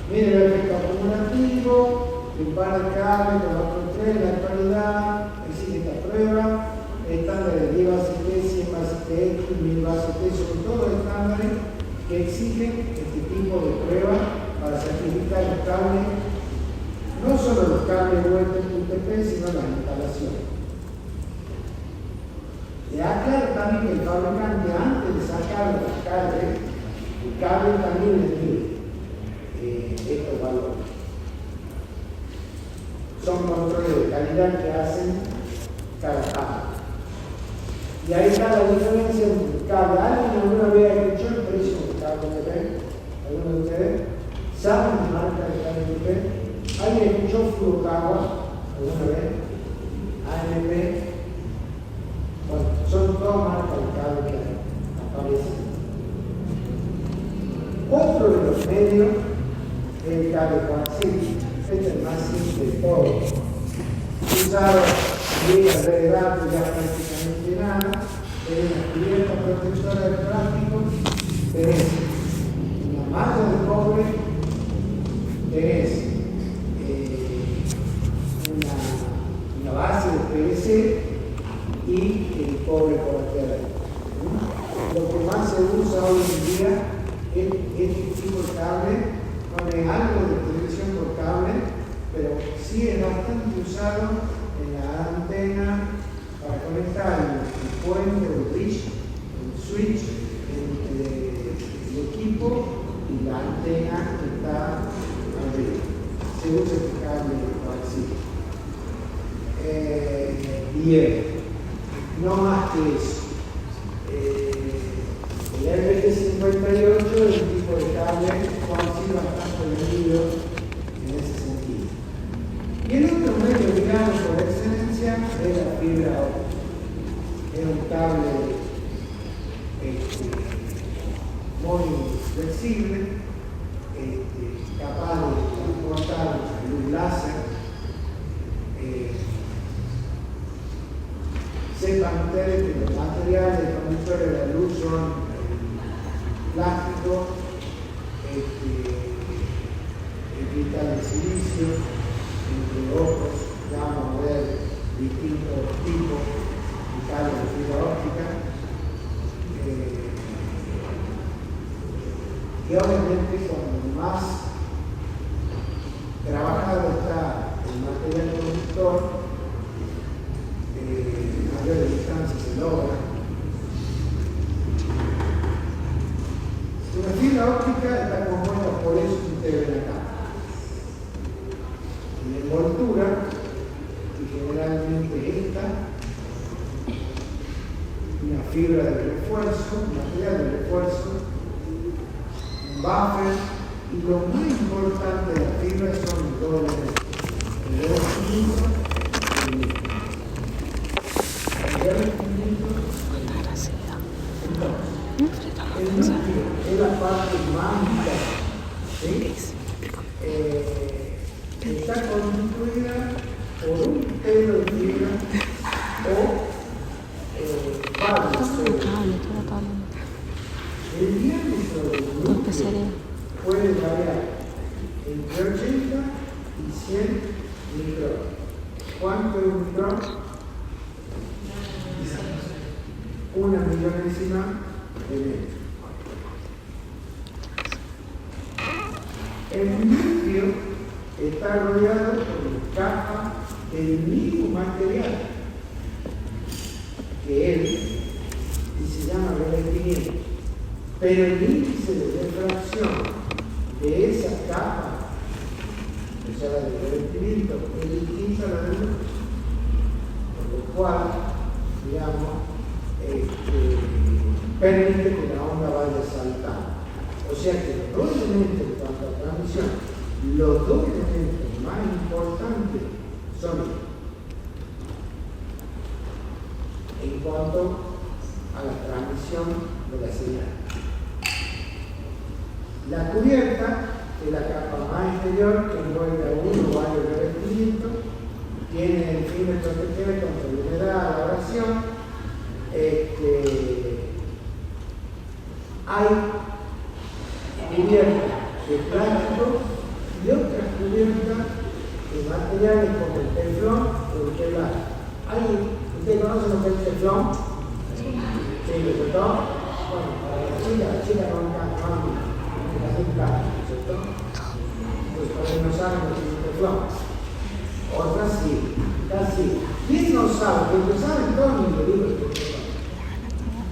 Mire el efecto acumulativo, impara el cable con otro tren, la actualidad, existe esta prueba, estándares de 10 base T, 100 base T, 1000 base T, son todos estándares que exigen este tipo de prueba para certificar los cables, no solo los cables UTP, sino las instalaciones. Le aclaro también que el fabricante, antes de sacar los cables, el cable también les mide estos valores. Son controles de calidad que hacen cada cable. Y ahí está la diferencia entre el cable. ¿Alguien alguna vez ha escuchado el precio del cable UTP? ¿Alguno de ustedes? ¿Saben la marca del cable UTP? ¿Alguien escuchó Furukawa alguna vez? AMP. Bueno, son todas marcas de cable que aparecen. Otro de los medios es el cable coaxial. Este es el más simple de todos. Usado en líneas de datos ya prácticamente nada. Tenés una cubierta protectora de plástico, tenés una malla de cobre, tenés una base de PVC y el cobre colateral. Lo que más se usa hoy en día es este tipo de cable. No es algo de televisión por cable, pero sí es bastante usado en la antena para conectar el puente, el bridge, el switch entre el equipo y la antena que está arriba. Se usa este cable coaxial. Bien, no más que eso. El RT58 es un tipo de cable coaxial bastante vendido en ese sentido. Y el otro medio, digamos, por excelencia es la fibra óptica. Es un cable muy flexible, capaz de transportar luz láser. Sepan ustedes que los materiales de conductores de la luz son plástico, el cristal de silicio, entre otros. Ya vamos a ver distintos tipos de cables de fibra Y obviamente cuando más trabajado está el material conductor, mayor distancia se logra. La fibra óptica está compuesta por eso que ustedes ven acá. En envoltura, y generalmente esta, una fibra de refuerzo, material de refuerzo, un buffer, y lo más importante de la fibra son los dos elementos: el revestimiento y el líquido. El revestimiento y el líquido. Entonces, el líquido es la parte más importante, ¿sí? Está constituida por un pelo de fibra o el diámetro del núcleo puede variar entre 80 y 100 micrones. ¿Cuánto es un micrón? Una millonésima de metro. El núcleo está rodeado por una capa del mismo material que él, y se llama revestimiento. Pero el índice de refracción de esa capa, o sea, del revestimiento, es distinta a la del núcleo. Por lo cual, digamos, permite que la onda vaya saltando. O sea que los dos elementos en cuanto a transmisión, los dos elementos más importantes son en cuanto a la transmisión de la señal. La cubierta es la capa más exterior que envuelve a uno o varios revestimientos, tiene el fin de proteger contra la humedad, la abrasión. Hay cubiertas de plástico y otras cubiertas de materiales como el teflón o el teflón. ¿Ustedes conocen lo que es el teflón? Sí, ¿cierto? Bueno, para la chica no hace plástico, ¿cierto? Pues para que no saben lo que es el teflón. Otras sí, casi. ¿Quién no sabe? Porque saben todo el mundo, digo el teflón.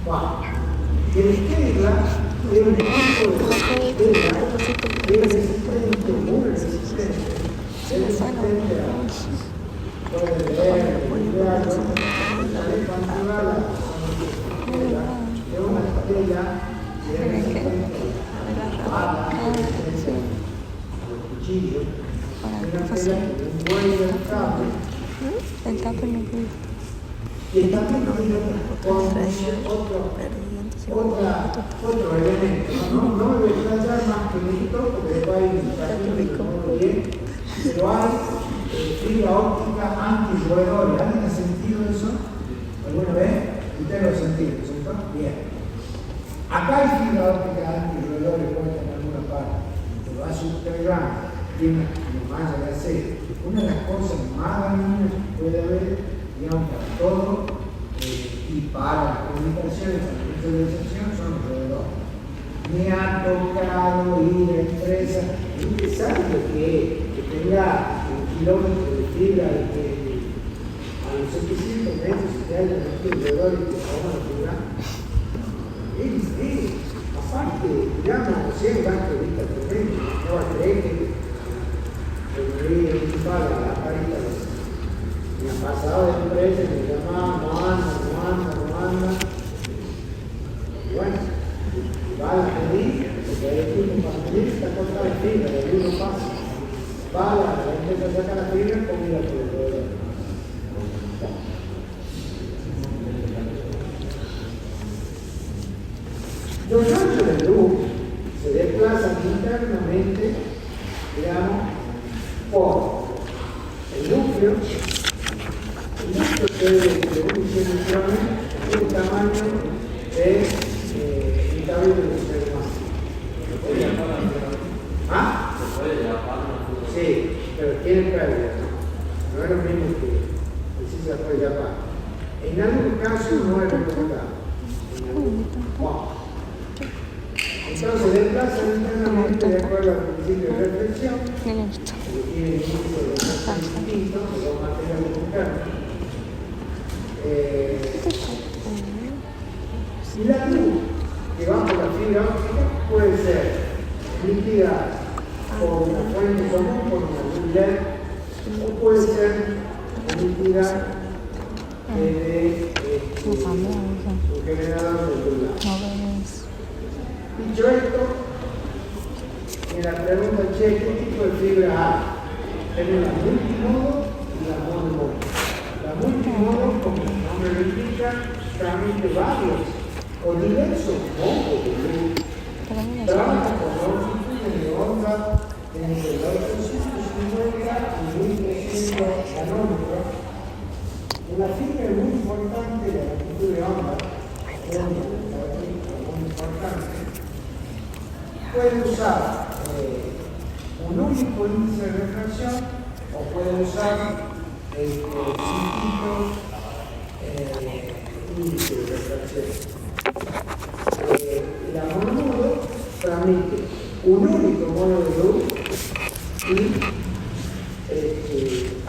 Bueno. Que el Kevlar es un tipo de tela que es resistente, muy resistente. Es resistente a puede leer, limpiarlo, la despanturada, es una tela que es resistente a balas, resistente a los cuchillos, es una tela que envuelve el cable. El cable no puede. Y también con otro elemento, no me voy a explayar más que esto, porque después hay un capítulo bien, pero hay fibra óptica antirroedores. ¿Alguien ha sentido eso alguna vez? Ustedes lo han sentido, ¿cierto? Bien. Acá hay fibra óptica antirroedores puesta en alguna parte, pero va subterránea, tiene una malla de acero. Una de las cosas más dañinas que puede haber, digamos, para todo y para las comunicaciones, para la visualización, son los roedores. Me ha tocado ir a empresas, ¿usted sabe lo que es? Que tenga un kilómetro de fibra y que a los 700 metros se te haya metido el roedor y te coma la fibra? Aparte, digamos, si hay un banco de vista tremendo, no va a creer que el principal a la carita me ha pasado de empresa y me llama, no anda. Y bueno, va a la pedir, porque hay equipo para pedir, está cortada la fibra, y uno pasa. Va a la empresa saca la fibra y comida por el proveedor. Los rayos de luz se desplazan internamente, digamos, por el núcleo de 100 micrones es el tamaño de un cabello de un ser humano. ¿Ah? Sí, pero tiene pérdida, no es lo mismo que si se puede llamar. En algún caso no es recomendable. Entonces desplazan internamente de acuerdo al principio de reflexión, Mira esto. que tiene un índice de reflexión distinto, que los materiales internos. Y la luz que va por la fibra óptica puede ser emitida por una fuente común, por una luz LED, o puede ser emitida desde un generador de luz. Dicho esto, en la pregunta, che, ¿qué tipo de fibra hay? Tenemos la multimodo y la monomodo. La multimodo, como el nombre lo indica, transmite varios o diversos modos de luz. Trabaja con longitudes de onda entre los 850 y 1300 nanómetros. La fibra es muy importante, la longitud de onda es una característica muy importante. Puede usar un único índice de refracción o puede usar distintos índices de refracción. La monomodo transmite un único modo de luz y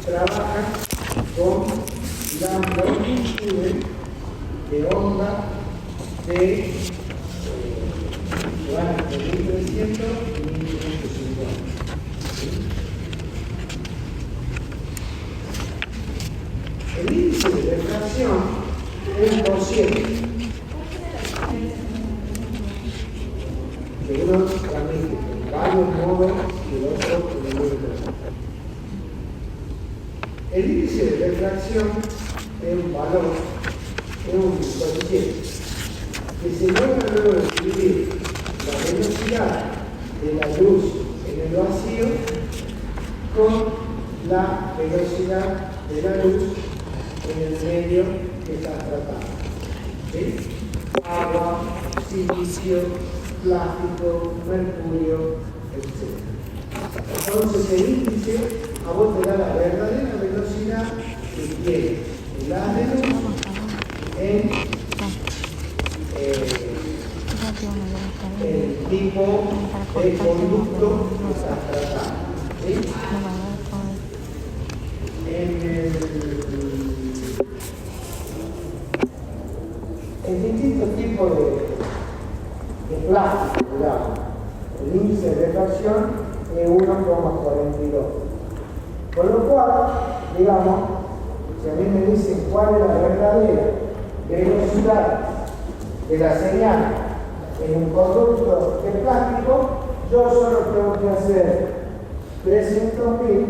trabaja con la longitud de onda de 1300 y 1550. El índice de refracción es un cociente que uno transmite en varios modos y el otro en el otro. El índice de refracción es un valor, es un cociente que se logra luego de escribir la velocidad de la luz en el vacío con la velocidad de la luz en el medio que está tratando. ¿Sí? Agua, silicio, plástico, mercurio, etc. Entonces el índice a vos te da la verdadera velocidad que tiene la de luz en el tipo de conducto que estás tratando. ¿Sí? En distintos tipos de plástico, digamos, el índice de refracción es 1,42. Con lo cual, digamos, si a mí me dicen cuál es la verdadera velocidad de la señal en un conducto de plástico, yo solo tengo que hacer 300.000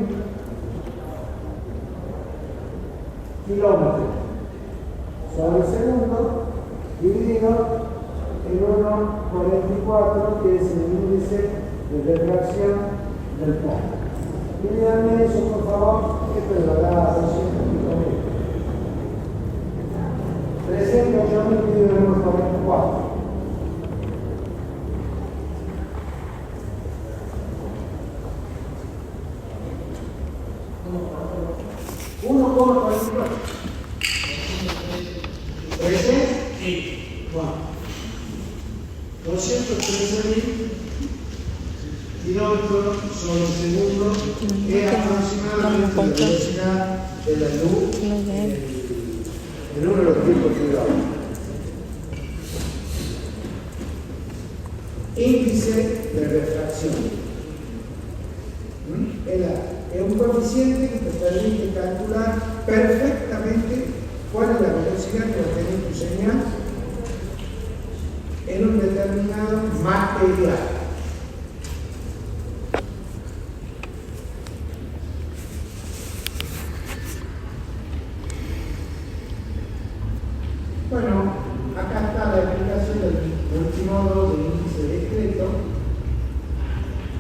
kilómetros sobre segundo dividido en 1,44, que es el índice de refracción del plástico. Y díganme eso, por favor, que te lo da 200 kilómetros. 308.000 dividido en 1,44. Sí. Bueno. 213.000 kilómetros sobre segundo es aproximadamente la velocidad de la luz en uno de los tipos de ciudades. Índice de refracción. Es un coeficiente que te permite calcular perfectamente cuál es la velocidad que va a tener tu señal en un determinado material. Bueno, acá está la explicación del multimodo de índice discreto.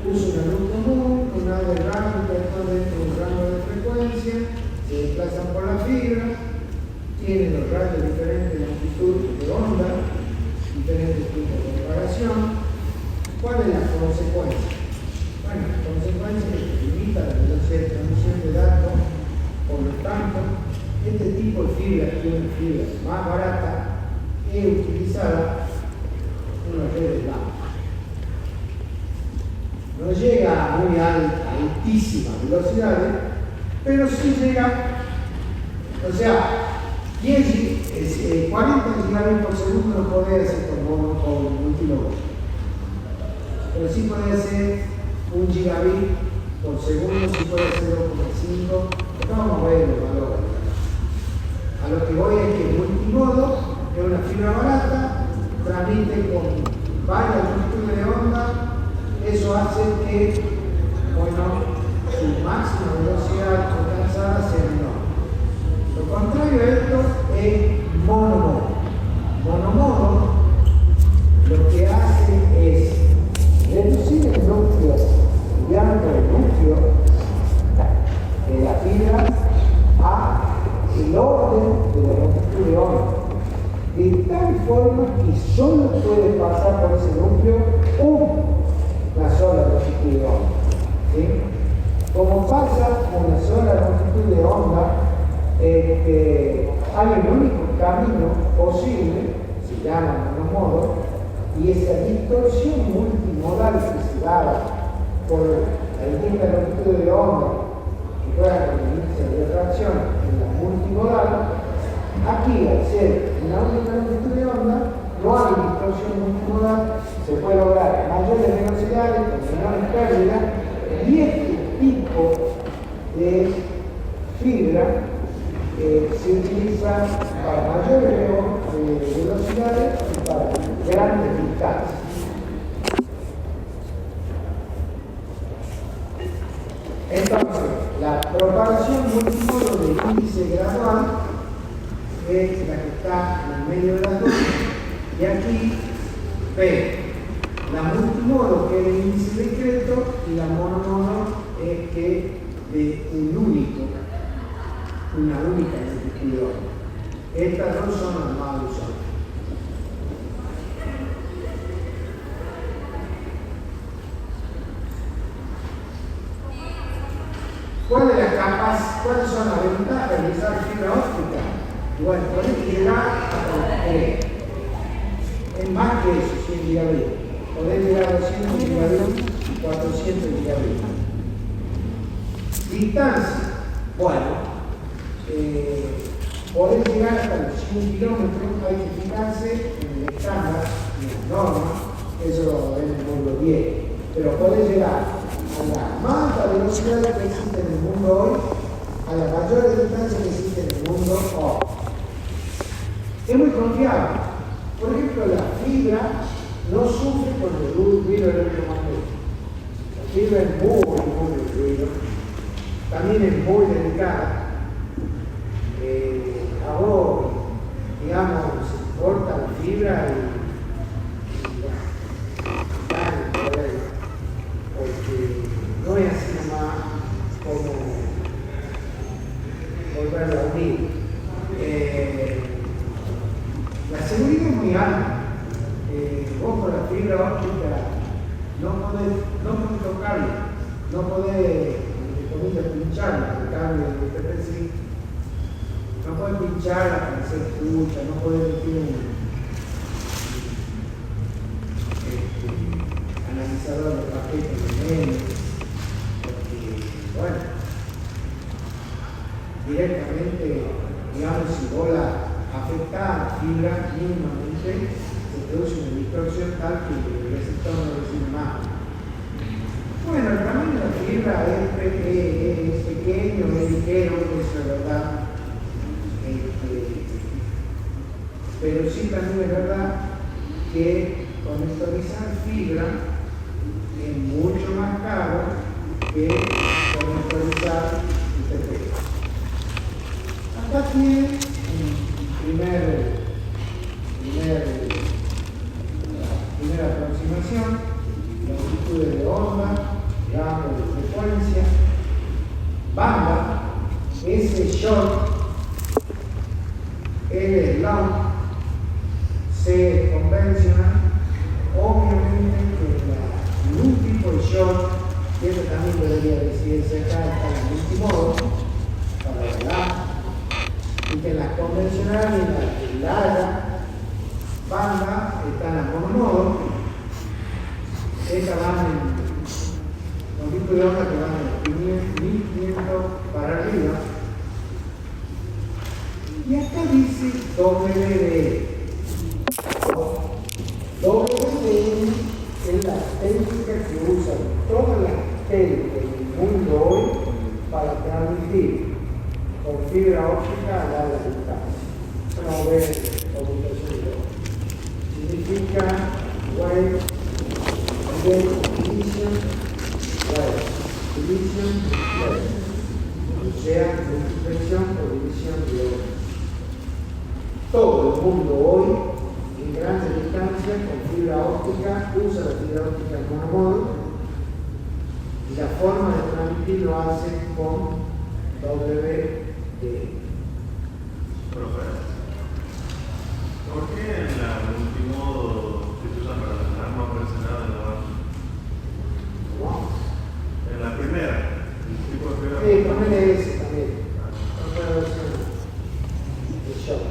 Usa una luz común, una de rango que está dentro de un rango de frecuencia, se desplazan por la fibra, tienen los rayos diferentes de longitud de onda, diferentes tipos de propagación. ¿Cuál es la consecuencia? Bueno, la consecuencia es que limita la velocidad de transmisión de datos, por lo tanto, este tipo de fibra, que es una fibra más barata, es utilizada en las redes blandas. no llega a muy altísimas velocidades, pero sí llega, o sea, 40 gigabits por segundo no puede hacer con multilogo, pero sí puede hacer 1 gigabit por segundo, sí puede hacer 2,5, vamos a ver los valores. A lo que voy es que multimodo es una fibra barata, transmite con varias longitudes de onda, eso hace que, bueno, su máxima velocidad alcanzada sea menor. Lo contrario a esto es monomodo. Monomodo lo que hace es reducir el núcleo, el diámetro del núcleo de la fibra a el orden de la longitud de onda, de tal forma que solo puede pasar por ese núcleo una sola longitud de onda. ¿Sí? Como pasa una sola longitud de onda, hay un único camino posible, se llama monomodo, y esa distorsión multimodal que se da por la distinta longitud de onda que juega con el índice de refracción en la multimodal, aquí al ser una única longitud de onda, no hay distorsión multimodal, se puede lograr mayores velocidades con menores pérdidas, y este tipo de fibra se utiliza para mayores velocidades y para grandes distancias. Entonces, la propagación multimodo de índice gradual es la que está en el medio de las dos, y aquí ve la multimodo, que es el índice discreto, y la monomodo es que de una única longitud de onda. Estas dos son las más usadas. ¿Cuáles son las ventajas de usar fibra óptica? Bueno, podés llegar a es más que eso, 100 gigabits. Podés llegar a 200 gigabits y 400 gigabits. Distancia, bueno, podés llegar hasta los 100 kilómetros, hay que fijarse en el estándar, en las normas, eso es el módulo 10, pero podés llegar a la más alta velocidad que existe en el mundo hoy, a la mayor distancia que existe en el mundo hoy. Es muy confiable. Por ejemplo, la fibra no sufre con el ruido electromagnético. La fibra es muy ruido. También es muy delicada. A vos, digamos, se corta la fibra y porque no es así nomás como volverla a unir. La seguridad es muy alta. Vos con la fibra óptica no podés tocarla, no podés pincharla, en cambio de PPC, no podés pincharla para hacer escucha, no podés meter analizador de paquetes de medio, porque, bueno, directamente, digamos, si vos la afectás a fibra mínimamente, se produce una distorsión tal que el receptor no recibe más. Bueno, el tamaño de la fibra es pequeño, es ligero, eso es verdad. Pero sí también es verdad que conectorizar fibra es mucho más caro que conectorizar IPP. Acá tiene primera aproximación, longitudes de onda, rango de frecuencia, banda, S short, L long, C convencional. Obviamente que un tipo de short, que eso también debería decirse acá, está en el multimodo, para verdad, y que en las convencionales y la larga banda están a monomodo. Estas van tipo de onda que van de 1500 para arriba. Y acá dice WDM. WDM es la técnica que usan todas las teles del mundo hoy para transmitir con fibra óptica a larga distancia. Vamos a ver comunicación de voz. Significa wave, division, wave, division, wave. O sea, multiplicación o división de onda. Todo el mundo hoy, en grandes distancias, con fibra óptica, usa la fibra óptica monomodo y la forma de transmitir lo hace con WDM. Profe, ¿por qué en la multimodo que se usa para cenar no aparece nada en la base? ¿Cómo? En la primera, el tipo de fibra. Sí, ponele ese también. Otra versión de shock.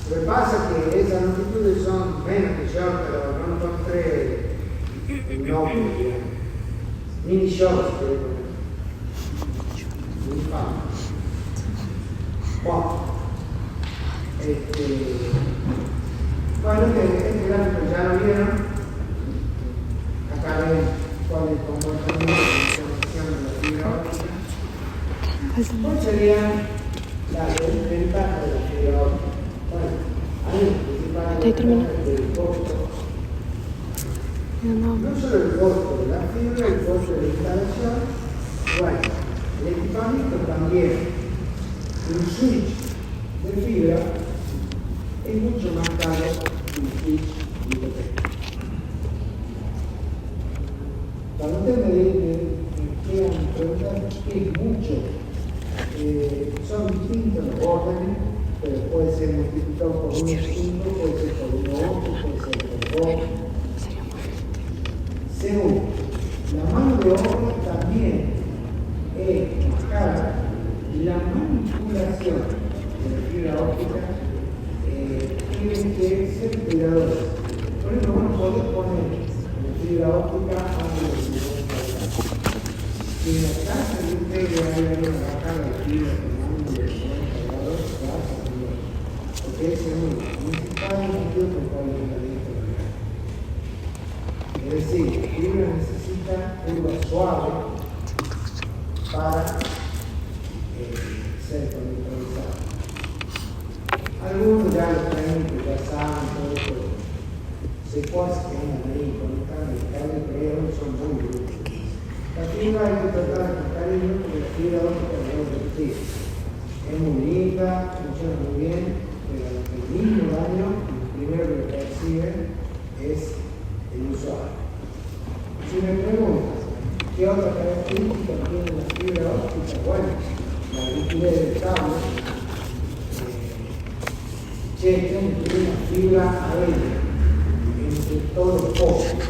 Lo que pasa es que esas longitudes son menos que shock, pero no encontré el nombre, digamos. Mini shock, creo. Muy fácil. Bueno, este gráfico ya lo vieron. Acá ven cuál es el comportamiento de conexión de la fibra óptica. ¿Cuál sería la ventaja de la fibra óptica? Bueno, hay un principal del costo. No solo el costo de la fibra, el costo de la instalación. Bueno, el equipamiento también. Un switch de fibra es mucho más caro que un switch de IPTV. Cuando ustedes me quieran preguntar qué es mucho, son distintos los órdenes, pero puede ser multiplicado por 1,5, puede ser por 1,8, puede ser por 2. Segundo, la mano de obra también es más cara. La manipulación de la fibra óptica tiene que ser cuidadosa. Por ejemplo, uno puede poner la fibra óptica a una velocidad. Si en la casa de ustedes hay alguna bajada de fibra con un de 90 grados, va a salir. Porque ese es un principal motivo por el cual el calentamiento es grande. Es decir, la fibra necesita curva suave para ser conectado. Algunos ya lo traen, que ya saben todo esto. Se puede que andan ahí conectando el cable, pero son muy brutos. La fibra hay que tratar con cariño porque la fibra óptica es repetir. Es muy linda, funciona muy bien, pero el mismo daño, el primero que percibe es el usuario. Si me preguntan qué otra característica tiene la fibra óptica, bueno, la rigidez del cable, tiene una fibra aérea entre todos los pozos.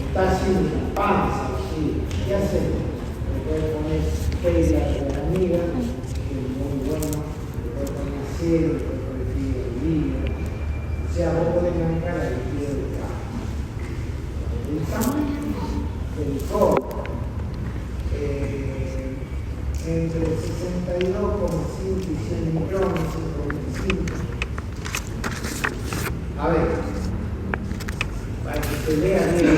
Está haciendo una panza así. ¿Qué hacemos? Le puedes poner fibra de la amiga, que es muy bueno, le puedes poner acero, le puedes poner fibra de vidrio. O sea, vos podés manejar la rigidez del cable. El tamaño del cobre entre 62,5 y 100 micrones, 125. A ver, para que se vea bien,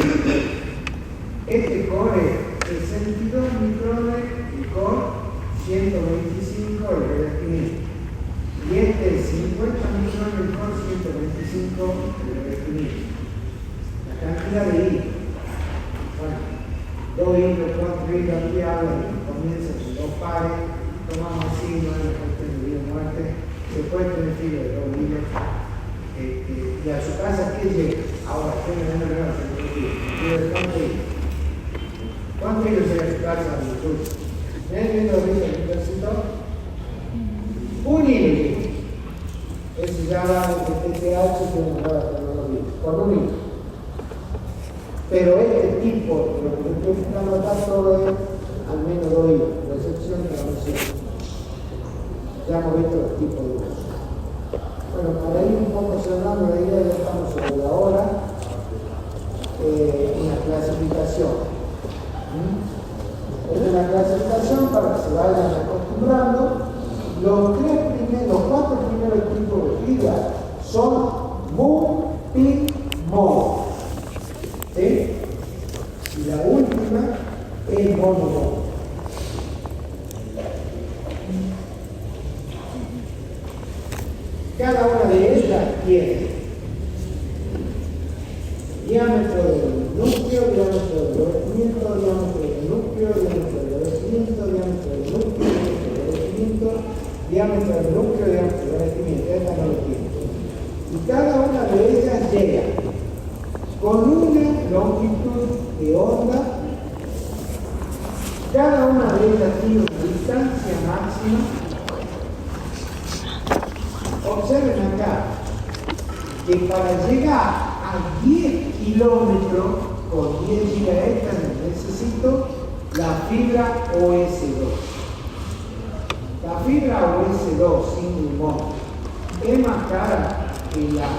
este core es 62 micrones el core, 125 el revestimiento. Y este es 50 micrones el core, 125 el revestimiento. La cantidad de hilos. Bueno, 2 hilos, 4 hilos, aquí hablan, comienza con 2 pares, tomamos así, no hay cuestión de vida o muerte, se puede tener filo de 2 hilos, y a su casa, ¿qué llega? Ahora, ¿qué me dan a ver? ¿Cuántos hilos llega a su casa a nosotros? ¿Me han visto ahorita el ejército? Un hilo. Eso ya va de TTH que nos da la tecnología, con un hilo. Pero este tipo, lo que estoy explicando acá, todo es al menos 2 hilos, la excepción de la noción. Ya hemos visto los tipos de uso. Bueno, para ir un poco cerrando la idea, ya estamos sobre la hora, en la clasificación. Es una clasificación para que se vayan acostumbrando. Los 4 primeros tipos de fibra son Mu, Pi, Mo. ¿Sí? Y la última es Mono. Cada una de ellas tiene diámetro del núcleo, diámetro del revestimiento, diámetro del núcleo, diámetro del revestimiento, diámetro del núcleo, diámetro del revestimiento, diámetro del núcleo, diámetro del revestimiento. Esta no lo tiene. Y cada una de ellas llega con una longitud de onda. Cada una de ellas tiene una distancia máxima. Observen acá que para llegar a 10 kilómetros con 10 GHz necesito la fibra OS2. La fibra OS2 sin limón es más cara que la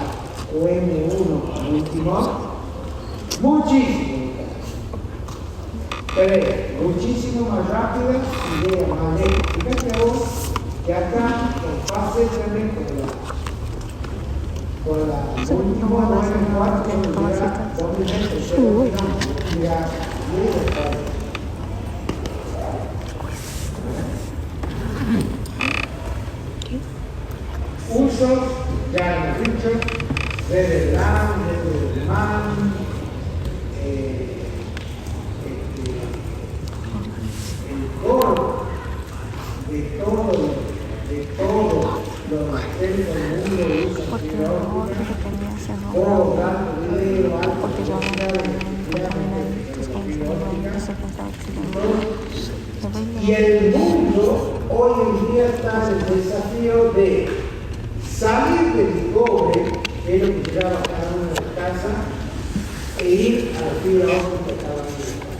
OM1 último, muchísimo más cara, pero es muchísimo más rápida y llega más lejos. Fíjate vos que acá en fase también con la última 9.4 usos ya hemos dicho, desde el LAN, desde el MAN, el core de todo los sistemas del mundo usan Porque fibra no, óptica, tenía ese todo nombre. datos, video, alto, Porque yo no y el mundo hoy en día está en el desafío de salir del cobre, que es lo que lleva cada una de las casas, e ir a la fibra óptica cada una de las casas,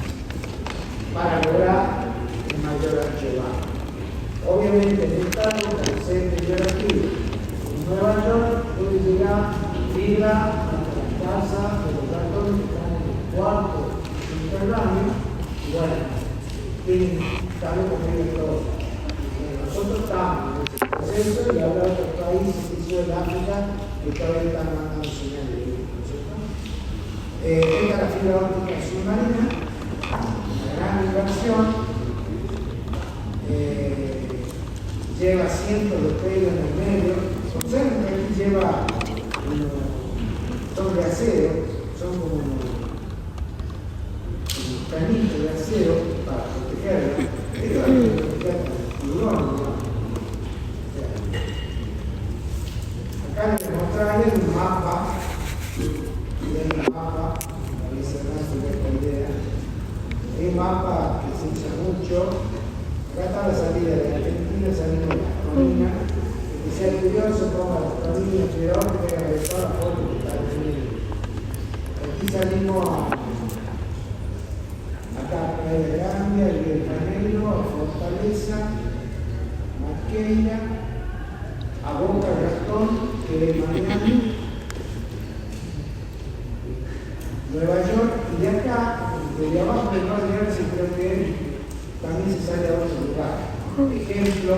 para lograr un mayor ancho bajo. Obviamente en esta época, al ser peyorativo, en Nueva York puede llegar fibra hasta las casas de los ratones que están en el cuarto subterráneo, y bueno, tienen tal como viven todos. Nosotros estamos en ese proceso y habrá otros países que hizo el África que todavía están mandando señales. Esta es la fibra óptica submarina, una gran inversión, lleva cientos de pelos en el medio. Observen que aquí lleva son de acero, son como canitos de acero para protegerla. Esto hay que proteger el tiburón, ¿no? Acá les mostraré un mapa, a ver si no se ve esta idea. Es un mapa que se usa mucho. Acá está la salida de Argentina, salimos de la colina. Que sea curioso como las colinas de óptica de todas las fotos que están teniendo. Aquí salimos acá a Playa Gambia, el Río Janeiro, a Fortaleza, Maqueira, a Boca Ratón, que es Miami, Nueva York, y de acá, desde abajo de Nueva Jersey, creo que también se sale a otro lugar. Ejemplo,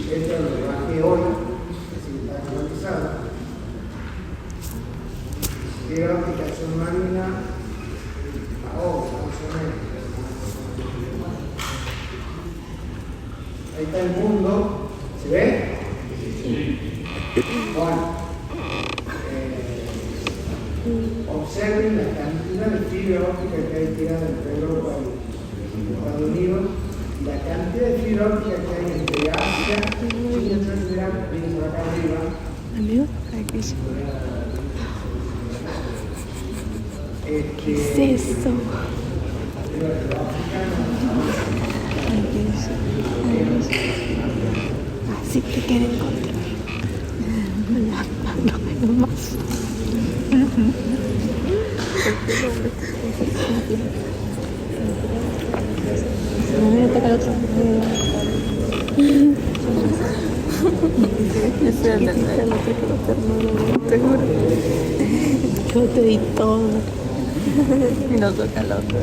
esto lo bajé hoy, así que está actualizado. Fibra óptica submarina, ahora, más o menos. Ahí está el mundo, ¿se ve? Sí. Bueno, observen la cantidad de fibra óptica que hay tirada entre Europa y Estados Unidos y la cantidad de fibra óptica que hay entre Asia, China, Tailandia, viene por acá arriba. ¿Amigo? Aquí sí. ¿Qué es eso? Así te quieren encontrar. No más. No me toca el otro. Ese es el otro, te juro. Yo te di todo. Y no toca el otro.